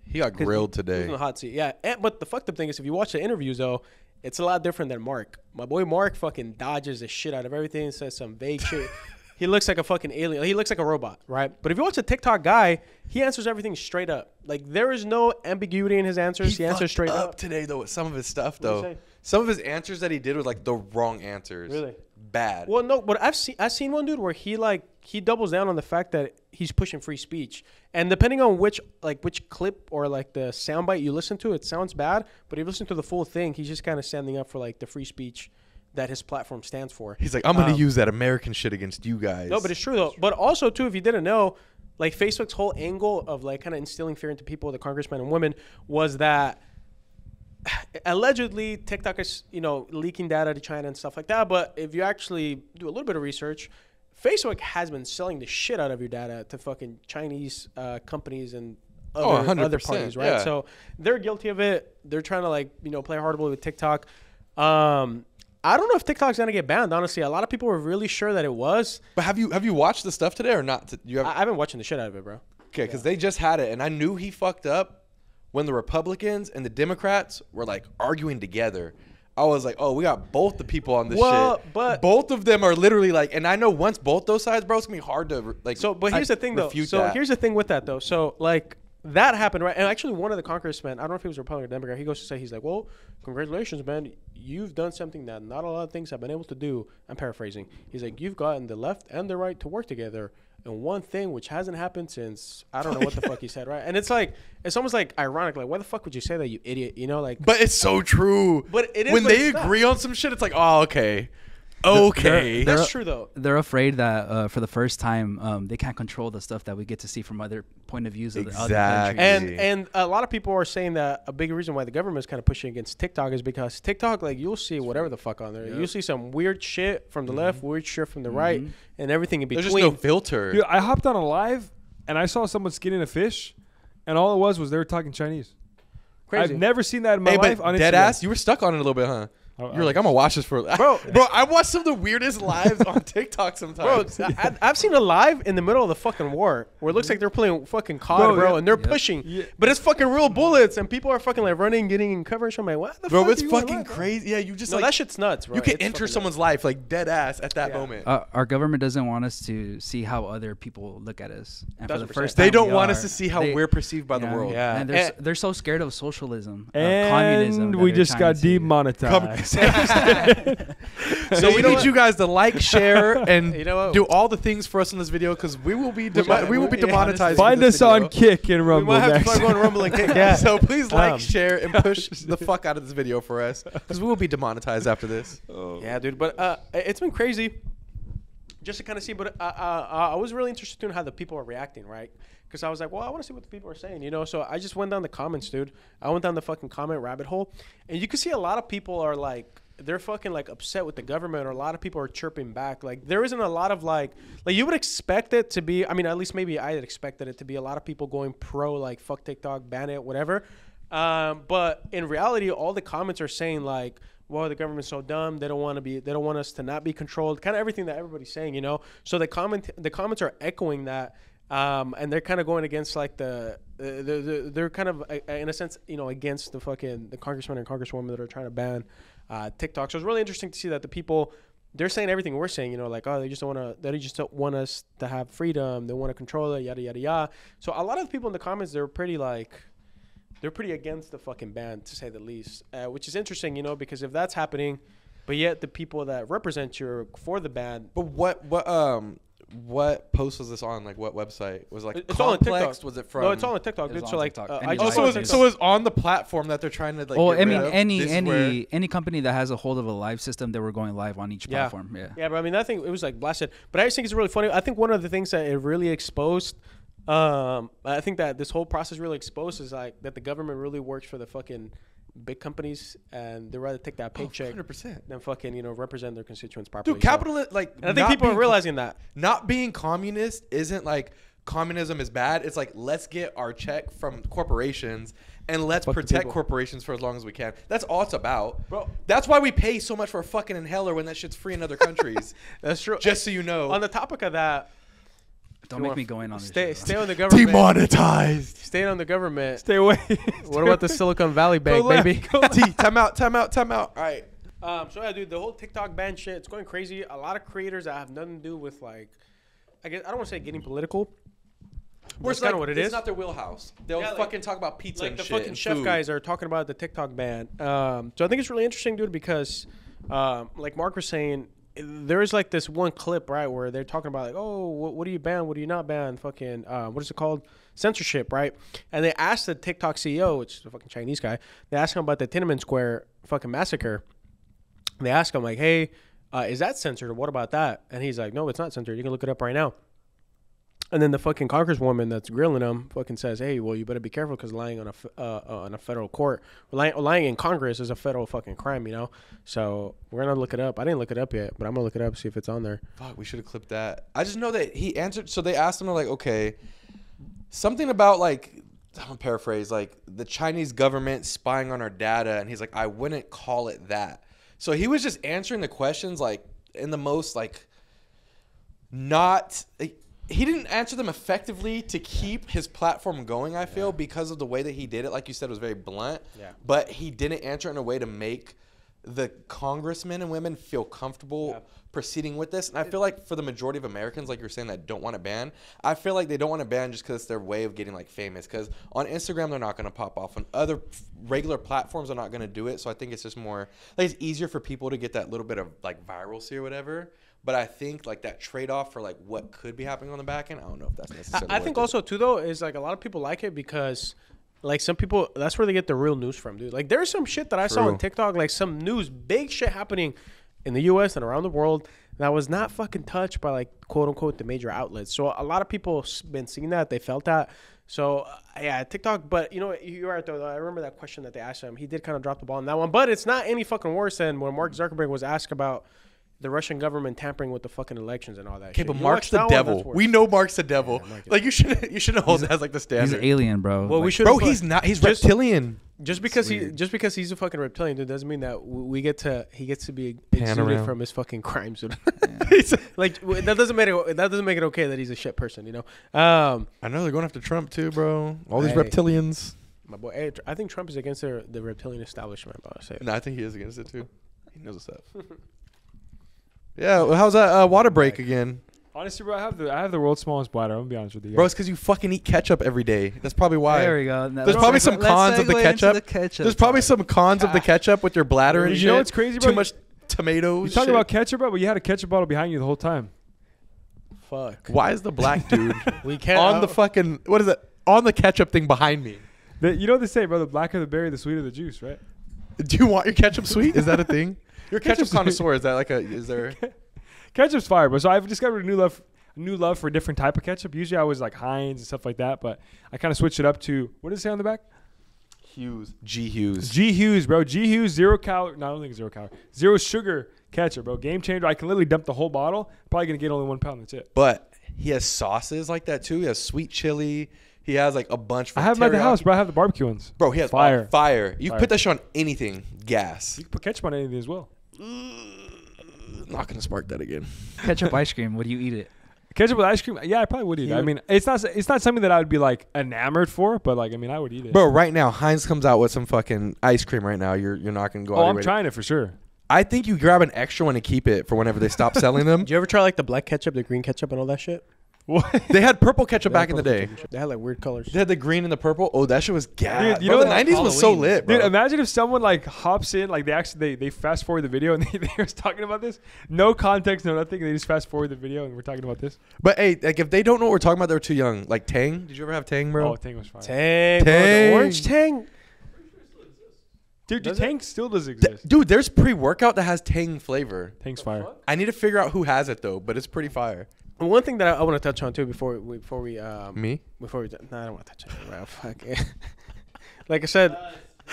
He got grilled He was in today. the hot seat. Yeah, but the fucked up thing is, if you watch the interviews though, it's a lot different than Mark. My boy Mark fucking dodges the shit out of everything, says some vague shit. he looks like a fucking alien. He looks like a robot, right? But if you watch a TikTok guy, he answers everything straight up. Like there is no ambiguity in his answers. He answers straight up. Today though with some of his stuff What'd you though. say? Some of his answers that he did were like the wrong answers. Really? Bad. Well, no, but I've seen one dude where he doubles down on the fact that he's pushing free speech, and depending on which clip or like the soundbite you listen to, it sounds bad. But if you listen to the full thing, he's just kind of standing up for like the free speech that his platform stands for. He's like, I'm gonna use that American shit against you guys. No, but it's true though. But also too, if you didn't know, like Facebook's whole angle of like kind of instilling fear into people, the congressmen and women, was that allegedly TikTok is, leaking data to China and stuff like that. But if you actually do a little bit of research, Facebook has been selling the shit out of your data to fucking Chinese companies and other parties, right? Yeah. So they're guilty of it. They're trying to play hardball with TikTok. I don't know if TikTok's gonna get banned. Honestly, a lot of people were really sure that it was. But have you watched the stuff today or not? I've been watching the shit out of it, bro. Okay, because they just had it, and I knew he fucked up when the Republicans and the Democrats were like arguing together. I was like, oh, we got both the people on this shit. But both of them are literally like, and I know once both those sides, bro, it's gonna be hard to like. So, but here's the thing, though. So here's the thing with that, though. So like that happened, right? And actually, one of the congressmen, I don't know if he was Republican or Democrat, he goes to say, he's like, well, congratulations, man. You've done something that not a lot of things have been able to do. I'm paraphrasing. He's like, you've gotten the left and the right to work together. And one thing which hasn't happened since, I don't know what the fuck he said, right? And it's like, it's almost like ironic. Like, why the fuck would you say that, you idiot? But it's so true. But it is when they agree on some shit, it's like, oh, okay. Okay. That's true, though. They're afraid that for the first time, they can't control the stuff that we get to see from other point of views of the other countries. And a lot of people are saying that a big reason why the government is kind of pushing against TikTok is because TikTok, like, you'll see whatever the fuck on there. Yep. You'll see some weird shit from the left, weird shit from the right, and everything in between. There's just no filter. Dude, I hopped on a live, and I saw someone skinning a fish, and all it was they were talking Chinese. Crazy. I've never seen that in my life. On Dead Instagram. ass, you were stuck on it a little bit, huh? You're like, I'm gonna watch this for bro. I watch some of the weirdest lives on TikTok sometimes. Bro, I've seen a live in the middle of the fucking war where it looks like they're playing fucking COD, bro, and they're pushing, but it's fucking real bullets, and people are fucking like running, getting in cover. And I'm like, what the fuck? Bro, it's fucking crazy. Yeah, you just that shit's nuts, bro. You can enter someone's life like dead ass at that moment. Our government doesn't want us to see how other people look at us, and for the first time they don't want us to see how we're perceived by the world. Yeah, and they're so scared of socialism, and communism. We just got demonetized. So we need you guys to like, share, and do all the things for us in this video because we will be demonetized. Find us on Kick and Rumble. We might have to go on Rumble and Kick. Yeah. So please like, share, and push the fuck out of this video for us because we will be demonetized after this. Yeah, dude. But it's been crazy just to kind of see. But I was really interested in how the people are reacting, right? Because I was like, well, I want to see what the people are saying, So I just went down the comments, dude. I went down the fucking comment rabbit hole, and you can see a lot of people are like, they're fucking like upset with the government, or a lot of people are chirping back. Like there isn't a lot of like you would expect it to be. I mean, at least maybe I had expected it to be a lot of people going pro, like fuck TikTok, ban it, whatever. But in reality, all the comments are saying like, well, the government's so dumb. They don't want us to not be controlled. Kind of everything that everybody's saying, So the comments are echoing that. And they're kind of going against like they're kind of in a sense, against the congressmen and congresswomen that are trying to ban TikTok. So it's really interesting to see that the people, they're saying everything we're saying, like, oh, they just don't want us to have freedom. They want to control it, yada, yada, yada. So a lot of the people in the comments, they're pretty against the fucking ban, to say the least, which is interesting, because if that's happening, but yet the people that represent you for the ban. But what post was this on? Like what website? Was it like it's all on TikTok. Was it from? No, it's all on TikTok, dude. So like, so it was on the platform that they're trying to like. Well, I mean, any company that has a hold of a live system, they were going live on each platform. Yeah, but I mean, that thing, it was like blasted. But I just think it's really funny. I think one of the things that it really exposed, I think that this whole process really exposed is like that the government really works for the fucking big companies, and they'd rather take that paycheck 100% than fucking represent their constituents properly. Dude, capitalist and I think people are realizing that not being communist isn't like communism is bad. It's like, let's get our check from corporations and let's protect corporations for as long as we can. That's all it's about, bro. That's why we pay so much for a fucking inhaler when that shit's free in other countries. That's true. Just so you know. On the topic of that, don't make me go in on this. Stay on the government. Demonetized. Stay on the government. Stay away. What about the Silicon Valley Bank, baby? Time out. All right. So yeah, dude, the whole TikTok ban shit, it's going crazy. A lot of creators that have nothing to do with like, I guess I don't want to say getting political. That's kind of what it is. It's not their wheelhouse. They'll Yeah, like- fucking talk about pizza Like and the shit fucking and chef food. guys are talking about the TikTok ban. So I think it's really interesting, dude, because like Mark was saying, there is like this one clip, right, where they're talking about like, oh, what do you ban? What do you not ban? Fucking, what is it called? Censorship, right? And they asked the TikTok CEO, which is a fucking Chinese guy, they asked him about the Tiananmen Square fucking massacre. And they asked him like, hey, is that censored or what about that? And he's like, no, it's not censored. You can look it up right now. And then the fucking congresswoman that's grilling him fucking says, hey, well, you better be careful because lying on a federal court, lying in Congress is a federal fucking crime, you know? So we're going to look it up. I didn't look it up yet, but I'm going to look it up, see if it's on there. Fuck, we should have clipped that. I just know that he answered. So they asked him, like, okay, something about, like, I'm going to paraphrase, like, the Chinese government spying on our data. And he's like, I wouldn't call it that. So he was just answering the questions, like, in the most, like, not... He didn't answer them effectively to keep his platform going, I feel, because of the way that he did it. Like you said, it was very blunt. Yeah. But he didn't answer it in a way to make the congressmen and women feel comfortable proceeding with this. And I feel like for the majority of Americans, like you're saying, that don't want to ban, I feel like they don't want to ban just because it's their way of getting, like, famous. Because on Instagram, they're not going to pop off. On other regular platforms, they're not going to do it. So I think it's just more, like, it's easier for people to get that little bit of, like, viralcy or whatever. But I think, like, that trade-off for, like, what could be happening on the back end, I don't know if that's necessarily I think also, too, though, is, like, a lot of people like it because, like, some people, that's where they get the real news from, dude. Like, there's some shit that I saw on TikTok, like, some news, big shit happening in the U.S. and around the world that was not fucking touched by, like, quote-unquote, the major outlets. So a lot of people been seeing that. They felt that. So, yeah, TikTok. But, you know, you're right, though. I remember that question that they asked him. He did kind of drop the ball on that one. But it's not any fucking worse than when Mark Zuckerberg was asked about the Russian government tampering with the fucking elections and all that. Okay, shit. but You Mark's watch the that one, devil. that's worse. We know Mark's the devil. Yeah, Mark is- Like, you shouldn't hold that as, like, the He's standard. an alien, bro. Well, we Like, should. Bro, he's not. He's Just- reptilian. Just because he's a fucking reptilian, dude, doesn't mean that he gets to be Pan exuded around. from his fucking crimes. Dude. He's- Like that doesn't make it okay that he's a shit person, you know. I know they're going after Trump, too, bro. All these Hey. reptilians. My boy, hey, I think Trump is against the reptilian establishment. I'll say it. No, I think he is against it, too. He knows what's up. Yeah, well, how's that water break again? Honestly, bro, I have the world's smallest bladder. I'm gonna be honest with you. Bro, it's because you fucking eat ketchup every day. That's probably why. There we go. Now, There's probably some let's cons of the segue into ketchup. There's probably some cons of the ketchup with your bladder and You shit. know what's crazy, bro? Too much tomatoes. You talking shit. about ketchup, bro? But you had a ketchup bottle behind you the whole time. Fuck. Why is the black dude We can't on the fucking what is it? On the ketchup thing behind me? You know what they say, bro? The blacker the berry, the sweeter the juice, right? Do you want your ketchup sweet? Is that a thing? You're a ketchup Ketchup's sweet. connoisseur. Is that like a? Is there? Ketchup's fire, bro. So I've discovered a new love for a different type of ketchup. Usually I was like Heinz and stuff like that, but I kind of switched it up to what does it say on the back? Hughes. G Hughes. G Hughes, bro. G Hughes, 0 calorie. No, I don't think 0 calorie. 0 sugar ketchup, bro. Game changer. I can literally dump the whole bottle. Probably gonna get only 1 pound. That's it. But he has sauces like that too. He has sweet chili. He has like a bunch. I have them at the house, bro. I have the barbecue ones. Bro, he has Fire. Fire. You Fire. put that shit on anything. Gas. You can put ketchup on anything as well. Not gonna spark that again. ketchup ice cream. Would you eat it? Ketchup with ice cream? Yeah, I probably would eat it. I mean, it's not something that I would be like enamored for, but like I mean, I would eat it. Bro, right now Heinz comes out with some fucking ice cream right now. You're not gonna go. Oh, out I'm your way. trying it for sure. I think you grab an extra one and keep it for whenever they stop selling them. Did you ever try like the black ketchup, the green ketchup, and all that shit? What? They had purple ketchup back in the day. They had like weird colors. They had the green and the purple. Oh, that shit was gas. Dude, you Bro, know the what? 90s was so Halloween. lit, bro. Dude, imagine if someone like hops in, like they fast forward the video and they were talking about this. No context, no nothing. They just fast forward the video and we're talking about this. But hey, like if they don't know what we're talking about, they're too young. Like Tang. Did you ever have Tang, bro? Oh, Tang was fire. Tang, bro, Tang. the orange Tang. Dude, Does Tang still does exist. Dude, there's pre-workout that has Tang flavor. Tang's fire. I need to figure out who has it though, but it's pretty fire. And one thing that I want to touch on too before we Me? no, I don't want to touch on it, bro. Fuck it. Like I said,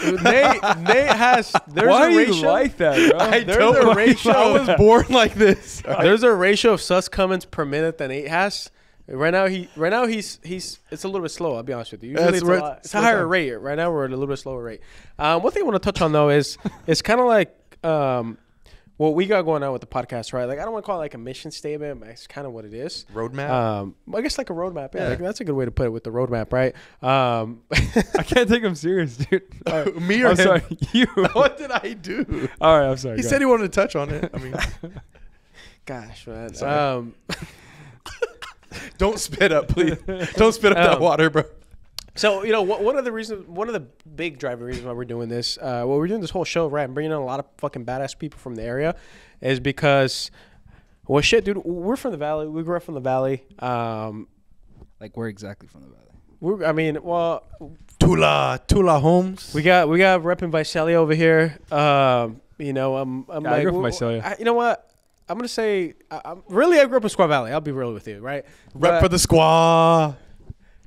Nate has there's Why a do ratio. you like that, bro? I There's don't a like ratio. I was born like this. There's a ratio of sus comments per minute that Nate has. Right now he's it's a little bit slow. I'll be honest with you. Usually it's a higher rate. Right now we're at a little bit slower rate. One thing I want to touch on though is it's kind of like what we got going on with the podcast, right? Like, I don't want to call it like a mission statement, but it's kind of what it is. Roadmap. I guess like a roadmap. Yeah, like, that's a good way to put it with the roadmap, right? I can't take him serious, dude. Me or I'm him? sorry, you. What did I do? All right, I'm sorry. He go said ahead. he wanted to touch on it. I mean, Gosh, man. Sorry. don't spit up, please. Don't spit up that water, bro. So, one of the big driving reasons why we're doing this, we're doing this whole show, right, and bringing in a lot of fucking badass people from the area, is because, well, shit, dude, we're from the Valley. We grew up from the Valley. Like, where exactly from the Valley? Tula Homes. we got repping Visalia over here. I'm I like, grew up in Visalia. you know what? I'm gonna say, I grew up in Squaw Valley. I'll be real with you, right? Rep for the squaw.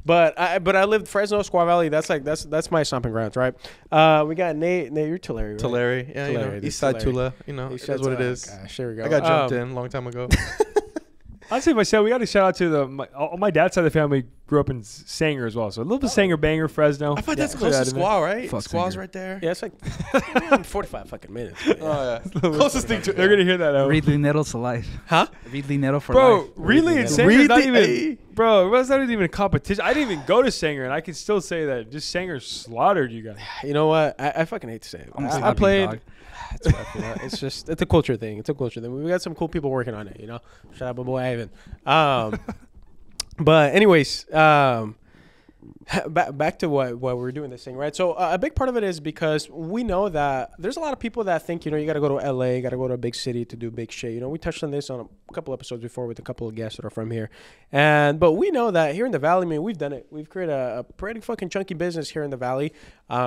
But I lived Fresno, Squaw Valley. That's my stomping grounds, right? We got Nate. Nate, you're Tulare, right? Tulare. Yeah, Tulare, East Side Tulare. Tula. You know, East that's Side what it Tula. is. Gosh, there we go. I got jumped in a long time ago. I'd say if I said we got to shout out to my dad's side of the family grew up in Sanger as well, so a little bit Sanger Banger Fresno. I thought that's Yeah, close to that in there. Squaw, right? Fuck Squaw's Singer. right there. Yeah, it's like 45 fucking minutes. Oh yeah. Closest thing to They're gonna hear that. Reedley Nettle to life. Huh? Reedley Nettle for Bro, life. really? And Reedley- Sanger's not Reedley- even. Hey. Bro, it was not even a competition. I didn't even go to Sanger, and I can still say that just Sanger slaughtered you guys. You know what? I fucking hate to say it. I'm I slapping played. dog. It's rough, it's a culture thing. It's a culture thing. We got some cool people working on it. Shout out my boy Ivan. But anyways, back to what we're doing this thing, right? So a big part of it is because we know that there's a lot of people that think, you got to go to LA, got to go to a big city to do big shit. We touched on this on a couple episodes before with a couple of guests that are from here. But we know that here in the Valley, man, we've done it. We've created a pretty fucking chunky business here in the Valley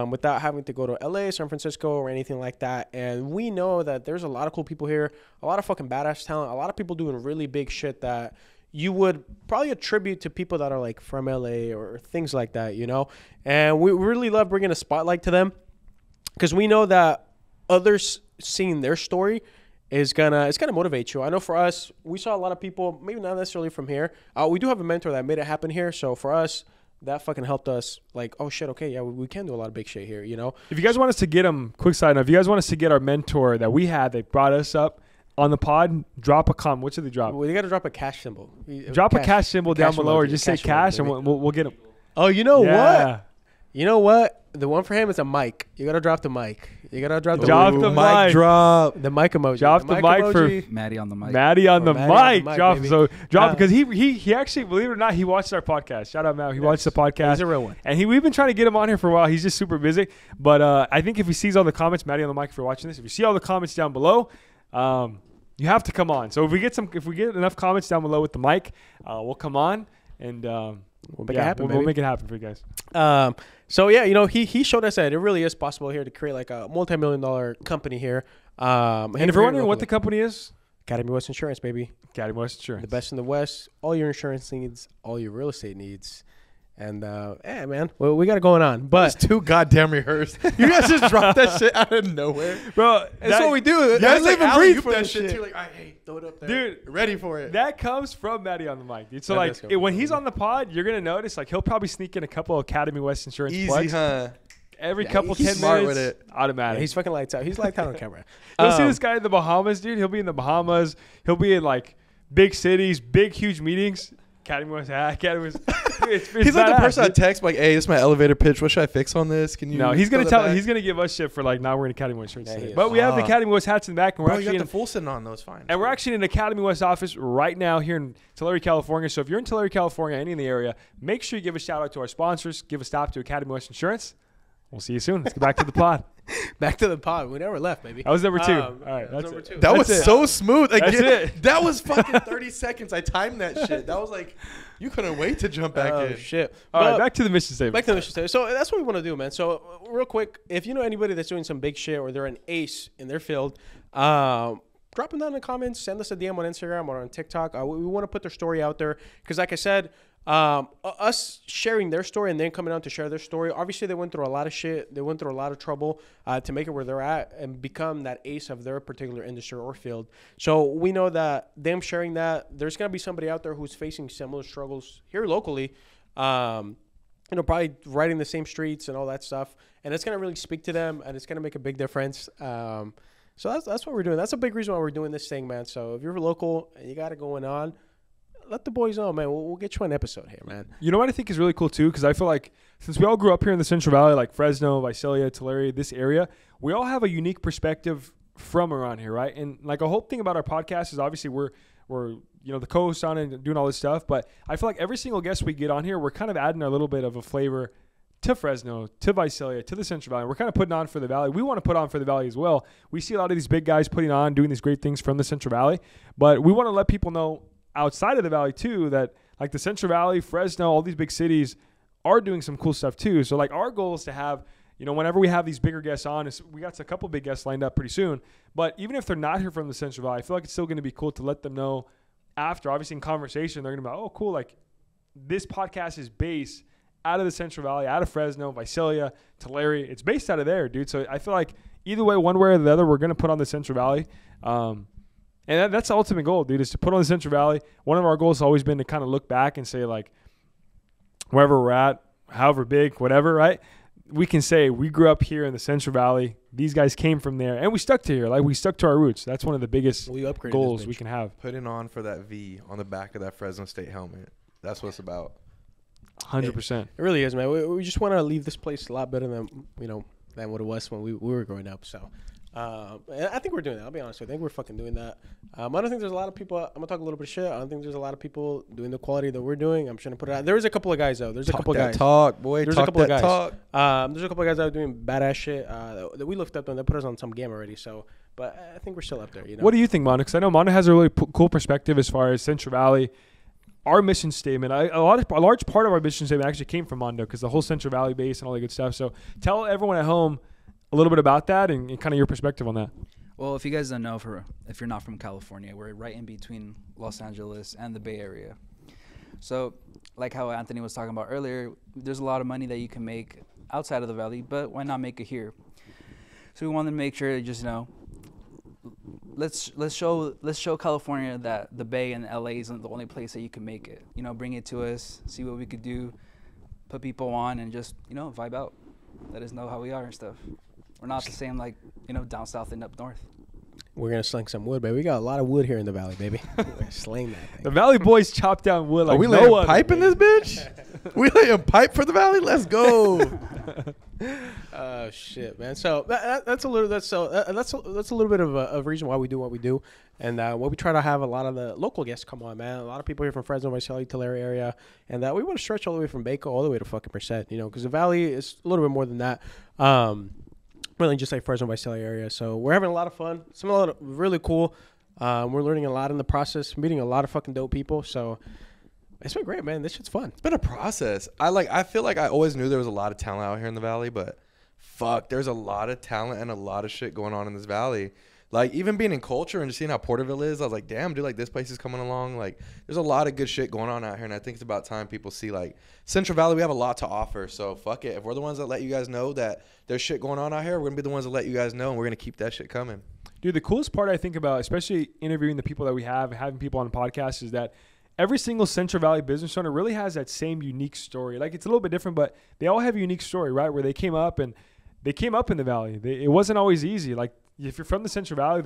without having to go to LA, San Francisco, or anything like that. And we know that there's a lot of cool people here, a lot of fucking badass talent, a lot of people doing really big shit that you would probably attribute to people that are like from LA or things like that, And we really love bringing a spotlight to them because we know that others seeing their story it's gonna motivate you. I know for us, we saw a lot of people, maybe not necessarily from here. We do have a mentor that made it happen here. So for us, that fucking helped us like, oh shit, okay, yeah, we can do a lot of big shit here, If you guys want us to get him, quick side note, if you guys want us to get our mentor that we had that brought us up on the pod, drop a comment. What should they drop? Well, you got to drop a cash symbol. Drop a cash symbol down cash below, or emoji, just say cash cash, emoji, and baby. we'll get him. Oh, you know Yeah. what? You know what? The one for him is a mic. You gotta drop the mic. You gotta drop the Drop mic. the Ooh, mic. drop. The mic emoji. Drop the mic for- emoji. Maddie on the mic. Maddie on the Maddie on the mic. mic, Drop baby. so drop Uh, because he actually, believe it or not, he watched our podcast. Shout out Matt. He watched the podcast. He's a real one. And we've been trying to get him on here for a while. He's just super busy. But I think if he sees all the comments, Maddie on the mic, if you're watching this, if you see all the comments down below, you have to come on. So if we get enough comments down below with the mic, we'll come on and We'll make it happen, we'll baby. make it happen for you guys. So yeah, he showed us that it really is possible here to create like a multi-million-dollar company here. And if you're wondering what the company is, Academy West Insurance, baby, Academy West Insurance. the best in the West. All your insurance needs, all your real estate needs, and yeah, man, well, we got it going on. That's But too goddamn rehearsed. You guys just dropped that shit out of nowhere. Bro, that's what we do. Yeah, I it's live like and breathe alley-oop for that this shit. shit. Too. Like, all right, hey, throw it up there. Dude, ready for it. that comes from Maddie on the mic, dude. So That like does come from when he's Maddie. on the pod, you're gonna notice like he'll probably sneak in a couple of Academy West Insurance Easy, plugs. huh? Every Yeah, couple he's 10 smart minutes, with it. Yeah, automatic. he's fucking lights out. He's lights out on camera. You'll see this guy in the Bahamas, dude. He'll be in the Bahamas. He'll be in like big cities, big huge meetings. Academy West, Academy West. It's He's like the badass, person dude. that texts like, "Hey, this is my elevator pitch. What should I fix on this? Can you?" No, he's gonna throw that back?" he's gonna give us shit for like not wearing Academy West shirts Yeah, he today. is. But we have the Ah. Academy West hats in the back, and we're Bro, you actually got in, the full sitting on those. Fine. and we're actually in an Academy West office right now here in Tulare, California. So if you're in Tulare, California, any in the area, make sure you give a shout out to our sponsors. Give a stop to Academy West Insurance. We'll see you soon. Let's get back to the pod. Back to the pod. We never left, baby. That was number 2. Um, All right, that's number it. 2. That was That's it. so smooth. Again, That's it. That was fucking 30 seconds. I timed that shit. That was like, you couldn't wait to jump back Oh in. shit. All right, But- back to the mission statement. Back to the mission statement. So that's what we want to do, man. So real quick, if you know anybody that's doing some big shit or they're an ace in their field, drop them down in the comments. Send us a DM on Instagram or on TikTok. We want to put their story out there because, like I said, us sharing their story and then coming out to share their story. Obviously, they went through a lot of shit. They went through a lot of trouble to make it where they're at and become that ace of their particular industry or field. So we know that them sharing that, there's gonna be somebody out there who's facing similar struggles here locally. Probably riding the same streets and all that stuff. And it's going to really speak to them and it's going to make a big difference. So that's what we're doing. That's a big reason why we're doing this thing, man. So if you're local and you got it going on, let the boys know, man. We'll get you an episode here, man. You know what I think is really cool too, because I feel like since we all grew up here in the Central Valley, like Fresno, Visalia, Tulare, this area, we all have a unique perspective from around here, right? And like a whole thing about our podcast is obviously we're the co-hosts on it and doing all this stuff, but I feel like every single guest we get on here, we're kind of adding a little bit of a flavor to Fresno, to Visalia, to the Central Valley. We're kind of putting on for the Valley. We want to put on for the Valley as well. We see a lot of these big guys putting on, doing these great things from the Central Valley, but we want to let people know outside of the Valley too that like the Central Valley, Fresno, all these big cities are doing some cool stuff too. So like our goal is to have, whenever we have these bigger guests on, we got a couple big guests lined up pretty soon, but even if they're not here from the Central Valley, I feel like it's still going to be cool to let them know after, obviously in conversation, they're going to be, oh, cool, like this podcast is based out of the Central Valley, out of Fresno, Visalia, Tulare. It's based out of there, dude. So I feel like either way, one way or the other, we're going to put on the Central Valley. And that's the ultimate goal, dude, is to put on the Central Valley. One of our goals has always been to kind of look back and say, like, wherever we're at, however big, whatever, right? We can say we grew up here in the Central Valley. These guys came from there, and we stuck to here. Like, we stuck to our roots. That's one of the biggest goals we can have. Putting on for that V on the back of that Fresno State helmet. That's what it's about. 100%. It really is, man. We just want to leave this place a lot better than than what it was when we were growing up. So and I think we're doing that. I'll be honest with you. I think we're fucking doing that. I don't think there's a lot of people. I'm gonna talk a little bit of shit. I don't think there's a lot of people doing the quality that we're doing. I'm trying to put it out. There is a couple of guys though. There's a couple of guys. Talk, boy. There's talk a couple of that guys. Talk. There's a couple of guys that are doing badass shit that we looked up on. They put us on some game already. So, but I think we're still up there. What do you think, Mondo? Because I know Mondo has a really cool perspective as far as Central Valley. Our mission statement, a large part of our mission statement actually came from Mondo because the whole Central Valley base and all that good stuff. So tell everyone at home a little bit about that and kind of your perspective on that. Well, if you guys don't know, if you're not from California, we're right in between Los Angeles and the Bay Area. So like how Anthony was talking about earlier, there's a lot of money that you can make outside of the Valley, but why not make it here? So we wanted to make sure just, let's show California that the Bay and LA isn't the only place that you can make it. Bring it to us, see what we could do, put people on, and just vibe out. Let us know how we are and stuff. We're not the same like down south and up north. We're gonna sling some wood, baby. We got a lot of wood here in the Valley, baby. We're gonna sling that thing. The Valley boys chop down wood like Are we no laying other, pipe in this bitch? We laying pipe for the Valley? Let's go. Oh shit, man. So that's a little bit of a reason why we do what we do, and what we try to have a lot of the local guests come on, man. A lot of people here from Fresno, Visalia, Tulare area, and we want to stretch all the way from Baco all the way to fucking Percent, because the Valley is a little bit more than that. Really just like Fresno, Visalia area. So we're having a lot of fun. Really cool. We're learning a lot in the process, meeting a lot of fucking dope people. So it's been great, man. This shit's fun. It's been a process. I feel like I always knew there was a lot of talent out here in the Valley, but fuck, there's a lot of talent and a lot of shit going on in this Valley. Like, even being in culture and just seeing how Porterville is, I was like, damn, dude, like, this place is coming along. Like, there's a lot of good shit going on out here, and I think it's about time people see, like, Central Valley, we have a lot to offer. So, fuck it. If we're the ones that let you guys know that there's shit going on out here, we're going to be the ones that let you guys know, and we're going to keep that shit coming. Dude, the coolest part I think about, especially interviewing the people that we have, having people on the podcast, is that every single Central Valley business owner really has that same unique story. Like, it's a little bit different, but they all have a unique story, right, where they came up in the Valley. It wasn't always easy. Like, if you're from the Central Valley,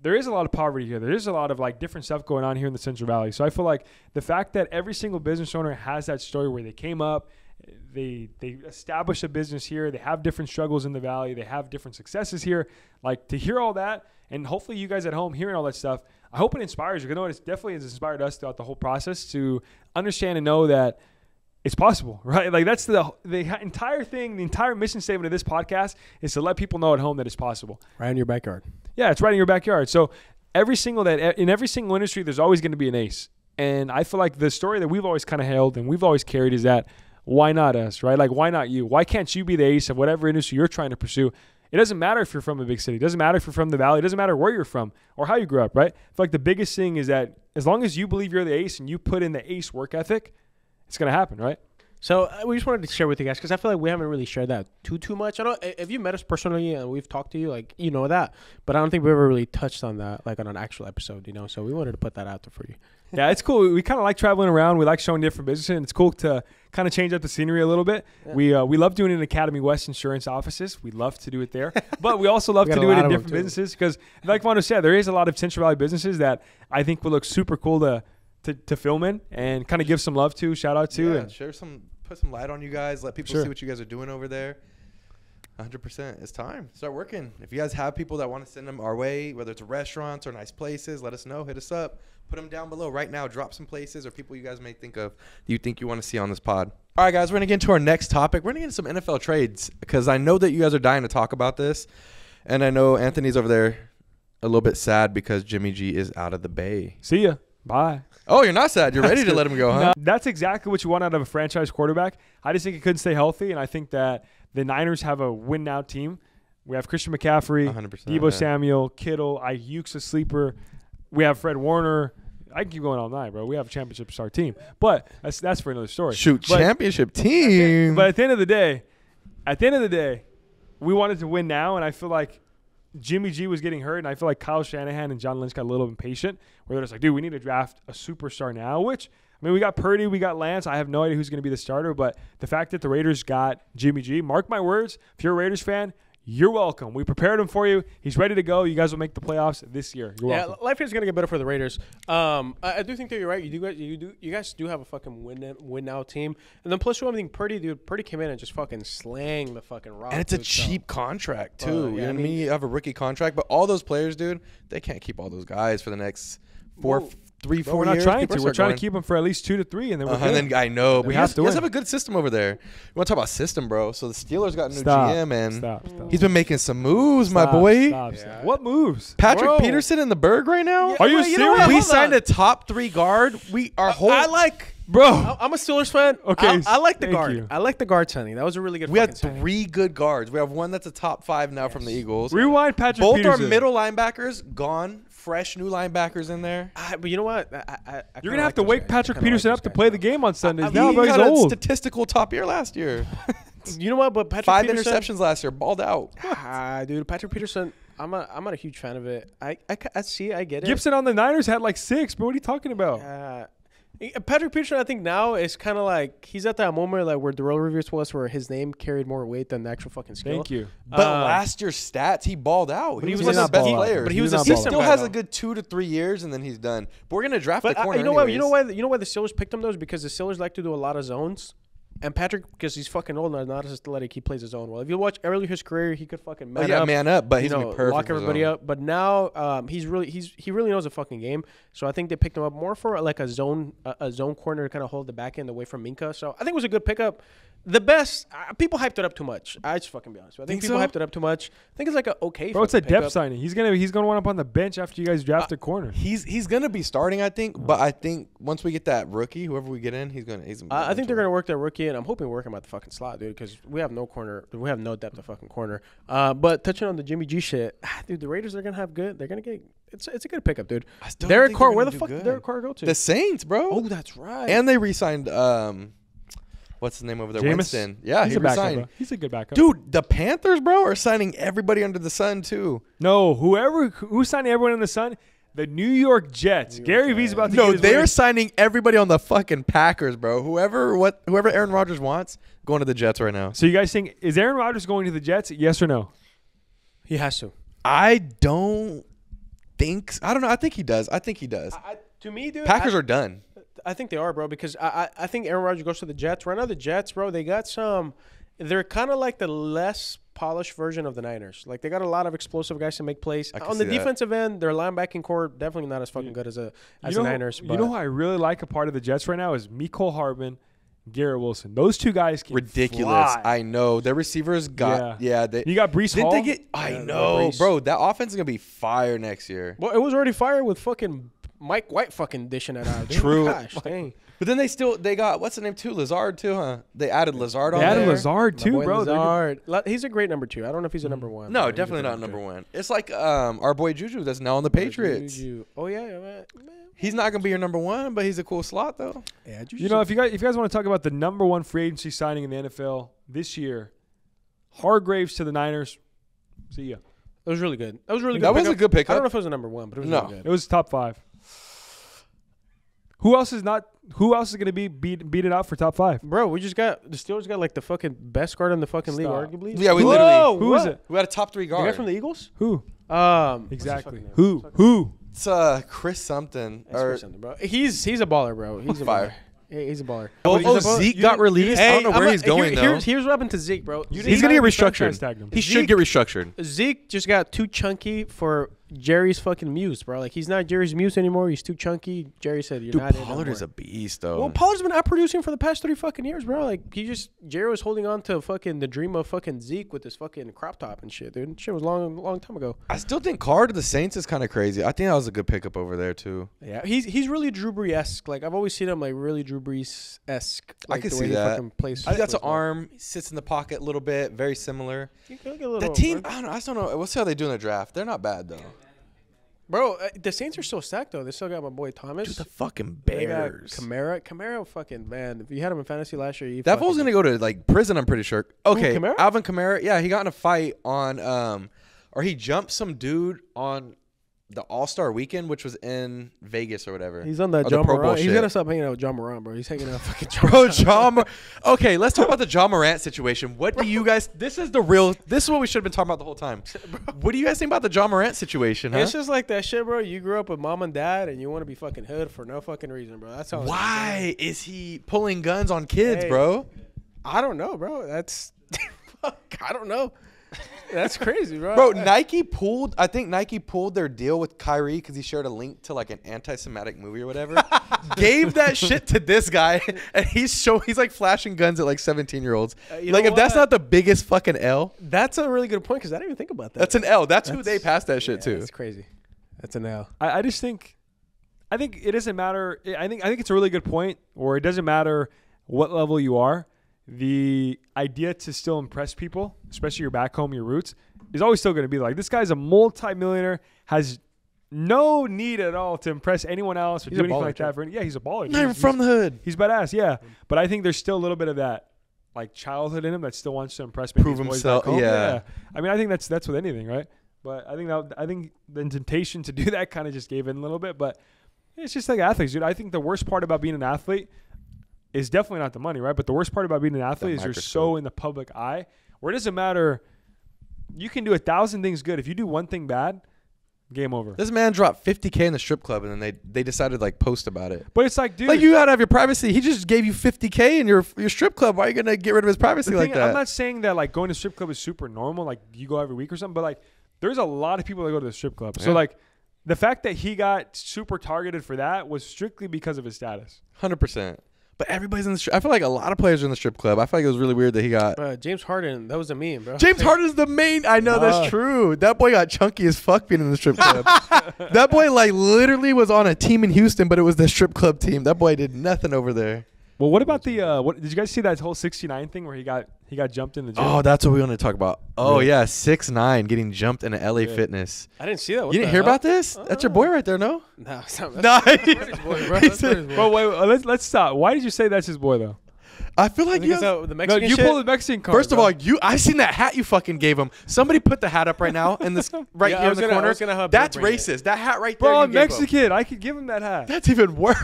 there is a lot of poverty here. There is a lot of like different stuff going on here in the Central Valley. So I feel like the fact that every single business owner has that story where they came up, they established a business here, they have different struggles in the Valley, they have different successes here. Like, to hear all that, and hopefully you guys at home hearing all that stuff, I hope it inspires you. You know, it definitely has inspired us throughout the whole process to understand and know that it's possible, right? Like, that's the entire thing, the entire mission statement of this podcast is to let people know at home that it's possible. Right in your backyard. Yeah, it's right in your backyard. So in every single industry, there's always going to be an ace. And I feel like the story that we've always kind of held and we've always carried is that, why not us, right? Like, why not you? Why can't you be the ace of whatever industry you're trying to pursue? It doesn't matter if you're from a big city. It doesn't matter if you're from the Valley. It doesn't matter where you're from or how you grew up, right? I feel like the biggest thing is that as long as you believe you're the ace and you put in the ace work ethic, it's going to happen, right? So we just wanted to share with you guys because I feel like we haven't really shared that too much. I don't. If you met us personally and we've talked to you, like you know that, but I don't think we ever really touched on that like on an actual episode. You know, so we wanted to put that out there for you. Yeah, it's cool. We kind of like traveling around. We like showing different businesses, and it's cool to kind of change up the scenery a little bit. Yeah. We love doing it in Academy West Insurance offices. We love to do it there, but we also love to do it in different businesses because, like Mondo said, there is a lot of Central Valley businesses that I think would look super cool to film in and kind of give some love to, shout out to, and share some. Put some light on you guys. Let people see what you guys are doing over there. 100%. It's time. Start working. If you guys have people that want to send them our way, whether it's restaurants or nice places, let us know. Hit us up. Put them down below right now. Drop some places or people you guys may think of that you think you want to see on this pod. All right, guys. We're going to get into our next topic. We're going to get into some NFL trades because I know that you guys are dying to talk about this. And I know Anthony's over there a little bit sad because Jimmy G is out of the Bay. See ya. Bye. Oh, you're not sad. You're ready to let him go, huh? No, that's exactly what you want out of a franchise quarterback. I just think he couldn't stay healthy, and I think that the Niners have a win-now team. We have Christian McCaffrey, 100%, Deebo Samuel, Kittle, Ayuk's a sleeper. We have Fred Warner. I can keep going all night, bro. We have a championship star team. But that's for another story. Championship team. But at the end of the day, we wanted to win now, and I feel like Jimmy G was getting hurt, and I feel like Kyle Shanahan and John Lynch got a little impatient where they're just like, dude, we need to draft a superstar now, which, I mean, we got Purdy, we got Lance. I have no idea who's going to be the starter, but the fact that the Raiders got Jimmy G, mark my words, if you're a Raiders fan, you're welcome. We prepared him for you. He's ready to go. You guys will make the playoffs this year. You're welcome. Life is gonna get better for the Raiders. I do think that you're right. You guys do have a fucking win now team, and then plus one thing, Purdy came in and just fucking slang the fucking rock. And it's a cheap contract too. You know what I mean? You have a rookie contract, but all those players, dude, they can't keep all those guys for the next 4 years. We're not trying to. We're trying to keep them for at least 2 to 3, and then we're good. And then I know, we have to you guys win. have a good system over there. You want to talk about system, bro? So the Steelers got a new GM, and he's been making some moves, my boy. Stop. What moves? Patrick Peterson in the Berg right now? Yeah, are you serious? We signed a top 3 guard. Bro, I'm a Steelers fan. Okay, I like the guard. you. I like the guard signing. That was a really good. We had 3 good guards. We have one that's a top 5 now from the Eagles. Rewind Patrick Both Peterson. our middle linebackers gone. Fresh new linebackers in there. But you know what? You're gonna have to wake Patrick Peterson up to play the game on Sundays. He Now, got he's old. a statistical top year last year. You know what? But Patrick 5 Peterson, interceptions last year, balled out. dude, Patrick Peterson. I'm not a huge fan of it. I see. I get it. Gibson on the Niners had like 6, bro. What are you talking about? Patrick Peterson, I think now is kind of like he's at that moment like where Darrell Rivers was, where his name carried more weight than the actual fucking skill. Thank you. But last year's stats, he balled out. But He he was was one of the best not players. But he was He a was He not system still guy, has though. a good 2 to 3 years, and then he's done. But we're gonna draft the But corner. you know what? anyways. You know why the Steelers picked him though is because the Steelers like to do a lot of zones. And Patrick, because he's fucking old, not as athletic, he plays his own well. If you watch earlier his career, he could fucking man up, but he's gonna be perfect lock for everybody zone. up. But now he really knows the fucking game. So I think they picked him up more for like a zone corner to kind of hold the back end away from Minka. So I think it was a good pickup. The best people hyped it up too much. I just fucking be honest. I think people hyped it up too much. I think it's like a okay. Bro, it's a fucking pickup. depth signing. He's gonna wind up on the bench after you guys draft a corner. He's gonna be starting, I think. But I think once we get that rookie, whoever we get in, he's gonna. I think they're gonna work that rookie, and I'm hoping we work him at the fucking slot, dude, because we have no corner. We have no depth of fucking corner. But touching on the Jimmy G shit, dude, the Raiders are gonna have good. They're gonna get. It's a good pickup, dude. Derek Carr, where the fuck did Derek Carr go to? The Saints, bro. Oh, that's right. And they re-signed. What's the name over there? Jameis? Winston. Yeah, He's he a backup, resigned. bro. He's a good backup. Dude, the Panthers, bro, are signing everybody under the sun too. No, who's signing everyone in the sun? The New York Jets. Gary V's about to get No, his they are way. signing everybody on the fucking Packers, bro. Whoever Aaron Rodgers wants, going to the Jets right now. So you guys think, is Aaron Rodgers going to the Jets? Yes or no? He has to. I don't think. I don't know. I think he does. To me, dude, Packers are done. I think they are, bro, because I think Aaron Rodgers goes to the Jets. Right now, the Jets, bro, they got some. They're kind of like the less polished version of the Niners. Like, they got a lot of explosive guys to make plays. On the defensive end, their linebacking core definitely not as fucking good as the Niners. But You know who I really like a part of the Jets right now is Mecole Hardman, Garrett Wilson. Those two guys can Ridiculous. fly. I know. Their receivers got You got Breece Didn't Hall. they get? I know, bro. That offense is gonna be fire next year. Well, it was already fired with fucking Mike White fucking dishing it out. True. Gosh, dang. But then they got what's the name too? Lazard too, huh? They added Lazard on They there. added Lazard My too, boy bro. Lazard. He's a great number 2. I don't know if he's a number 1. No, but he's a definitely good not number two. 1. It's like our boy Juju that's now on the Patriots. Juju. Oh yeah, man. He's not gonna be your number one, but he's a cool slot though. Yeah, You know, if you guys want to talk about the number one free agency signing in the NFL this year, Hargraves to the Niners. See ya. That was really good. That was really good. That was a good pickup. I don't know if it was a number one, but it was No. really good. It was top 5. Who else is going to be beat it out for top 5? Bro, the Steelers got like the fucking best guard in the fucking league, Stop. arguably. Yeah, we Whoa, literally. Who is what? it? We got a top 3 The guard. guy from the Eagles? Who? What's his Exactly. fucking name? Who? It's Chris something. That's for something, bro. He's a baller, bro. He's a Fire. baller. Yeah, he's a baller. Oh, Zeke got released. I don't know where he's going though. Here's what happened to Zeke, bro. He's gonna get restructured. Tagged him. He should get restructured. Zeke just got too chunky for Jerry's fucking muse, bro. Like, he's not Jerry's muse anymore. He's too chunky. Jerry said, "You're Dude, not." Pollard is a beast though. Well, Pollard's been out producing for the past 3 fucking years, bro. Like, Jerry was holding on to fucking the dream of fucking Zeke with his fucking crop top and shit, dude. Shit was long time ago. I still think Carr to the Saints is kind of crazy. I think that was a good pickup over there too. Yeah, he's really Drew Brees-esque. Like, I've always seen him like really Drew Brees-esque. I Like, can the see way that. He fucking plays. He got an football. arm, sits in the pocket a little bit, very similar. He could get a little- The team, I just don't know. We'll see how they do in the draft. They're not bad though. Bro, the Saints are still stacked though. They still got my boy Thomas. Dude, the fucking They got Bears. Kamara, fucking man. If you had him in fantasy last year, That fool's gonna go to like prison. I'm pretty sure. Okay, Kamara? Alvin Kamara. Yeah, he got in a fight on or he jumped some dude on the All-Star weekend, which was in Vegas or whatever. He's on that Or the John Pro Bowl Morant. He's shit. gonna stop hanging out with John Morant, bro. He's hanging out with fucking John Bro, Morant. Okay, let's talk about the John Morant situation. What do you guys? This is what we should have been talking about the whole time. What do you guys think about the John Morant situation? Huh? It's just like that shit, bro. You grew up with mom and dad, and you want to be fucking hood for no fucking reason, bro. That's all. Why is he pulling guns on kids, Hey. bro? I don't know, bro. That's I don't know. That's crazy, bro. Bro, I think Nike pulled their deal with Kyrie because he shared a link to like an anti-Semitic movie or whatever. Gave that shit to this guy, and he's like flashing guns at like 17-year-olds. You Like, know if that's what? not the biggest fucking L, That's a really good point because I didn't even think about that. that's an L. That's who they passed that shit to. That's crazy. That's an L. I just think it doesn't matter. I think it's a really good point, or it doesn't matter what level you are. The idea to still impress people, especially your back home, your roots, is always still going to be like, this guy's a multi-millionaire, has no need at all to impress anyone else or He's do a anything baller, like that. Yeah, he's a baller. Not even from the hood. He's badass, yeah. But I think there's still a little bit of that like childhood in him that still wants to impress maybe Prove his boys himself, back home. yeah. I mean, I think that's with anything, right? But I think the temptation to do that kind of just gave in a little bit. But it's just like athletes, dude. I think the worst part about being an athlete is definitely not the money, right? But the worst part about being an athlete is you're so in the public eye where it doesn't matter. You can do 1,000 things good. If you do one thing bad, game over. This man dropped $50K in the strip club, and then they decided to like post about it. But it's like, dude, Like, you gotta have your privacy. He just gave you $50K in your strip club. Why are you gonna get rid of his privacy the like thing, that? I'm not saying that like going to strip club is super normal, like you go every week or something, but like there's a lot of people that go to the strip club. So Yeah. like the fact that he got super targeted for that was strictly because of his status. 100%. But everybody's in the strip. I feel like a lot of players are in the strip club. I feel like it was really weird that he got. James Harden, that was a meme, bro. James Harden's the main. I know that's true. That boy got chunky as fuck being in the strip club. That boy like literally was on a team in Houston, but it was the strip club team. That boy did nothing over there. Well, what about the what did you guys see that whole 69 thing where he got jumped in the gym? Oh, that's what we want to talk about. Oh yeah, 6'9", getting jumped in LA Fitness. I didn't see that. What You didn't the hear hell? about this? That's your boy right there, no? No, it's not. No. That's his boy, bro. That's his boy. But wait, let's stop. Why did you say that's his boy though? I feel like Because you. the No, Mexican you shit? pulled the Mexican card. First of bro. all, I seen that hat you fucking gave him. Somebody put the hat up right now in this right Yeah, I here in was the gonna- I corner. was gonna have Bill That's bring it. racist. That hat right there. bro, you I'm gave him. Mexican. I could give him that hat. That's even worse.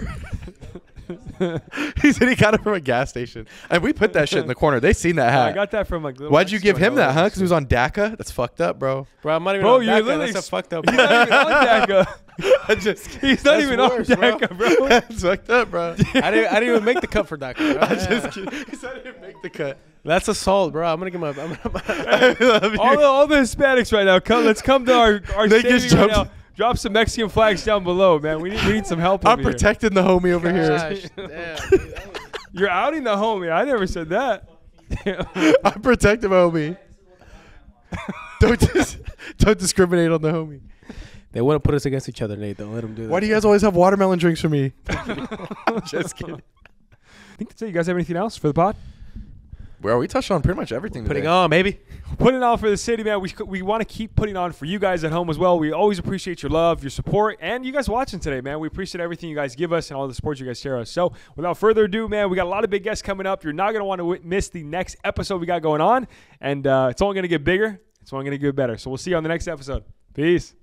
He said he got it from a gas station, and we put that shit in the corner. They seen that hat. I got that from like. Little Why'd you give him that, huh? Because he was on. on DACA. That's fucked up, bro. Bro, I'm not even Bro, on you're DACA. literally That's a fucked up. He's not even on DACA. He's not That's even worse, on bro. DACA, bro. That's fucked up, bro. I didn't even make the cut for DACA. Bro. I just kidding. He said he didn't make the cut. That's assault, bro. I'm gonna give him I love you. all the Hispanics right now, let's come to our They get stadium right jumped. now. Drop some Mexican flags down below, man. We need some help. I'm over here. protecting the homie over here. Gosh, damn, dude, that was- You're outing the homie. I never said that. I'm protecting my homie. Don't discriminate on the homie. They want to put us against each other, Nate. Don't let them do that. Why do you guys always have watermelon drinks for me? Just kidding. I think that's it. You guys have anything else for the pod? Bro, we touched on pretty much everything Putting today. on, baby. Putting on for the city, man. We want to keep putting on for you guys at home as well. We always appreciate your love, your support, and you guys watching today, man. We appreciate everything you guys give us and all the support you guys share us. So without further ado, man, we got a lot of big guests coming up. You're not going to want to miss the next episode we got going on, and it's only going to get bigger. It's only going to get better. So we'll see you on the next episode. Peace.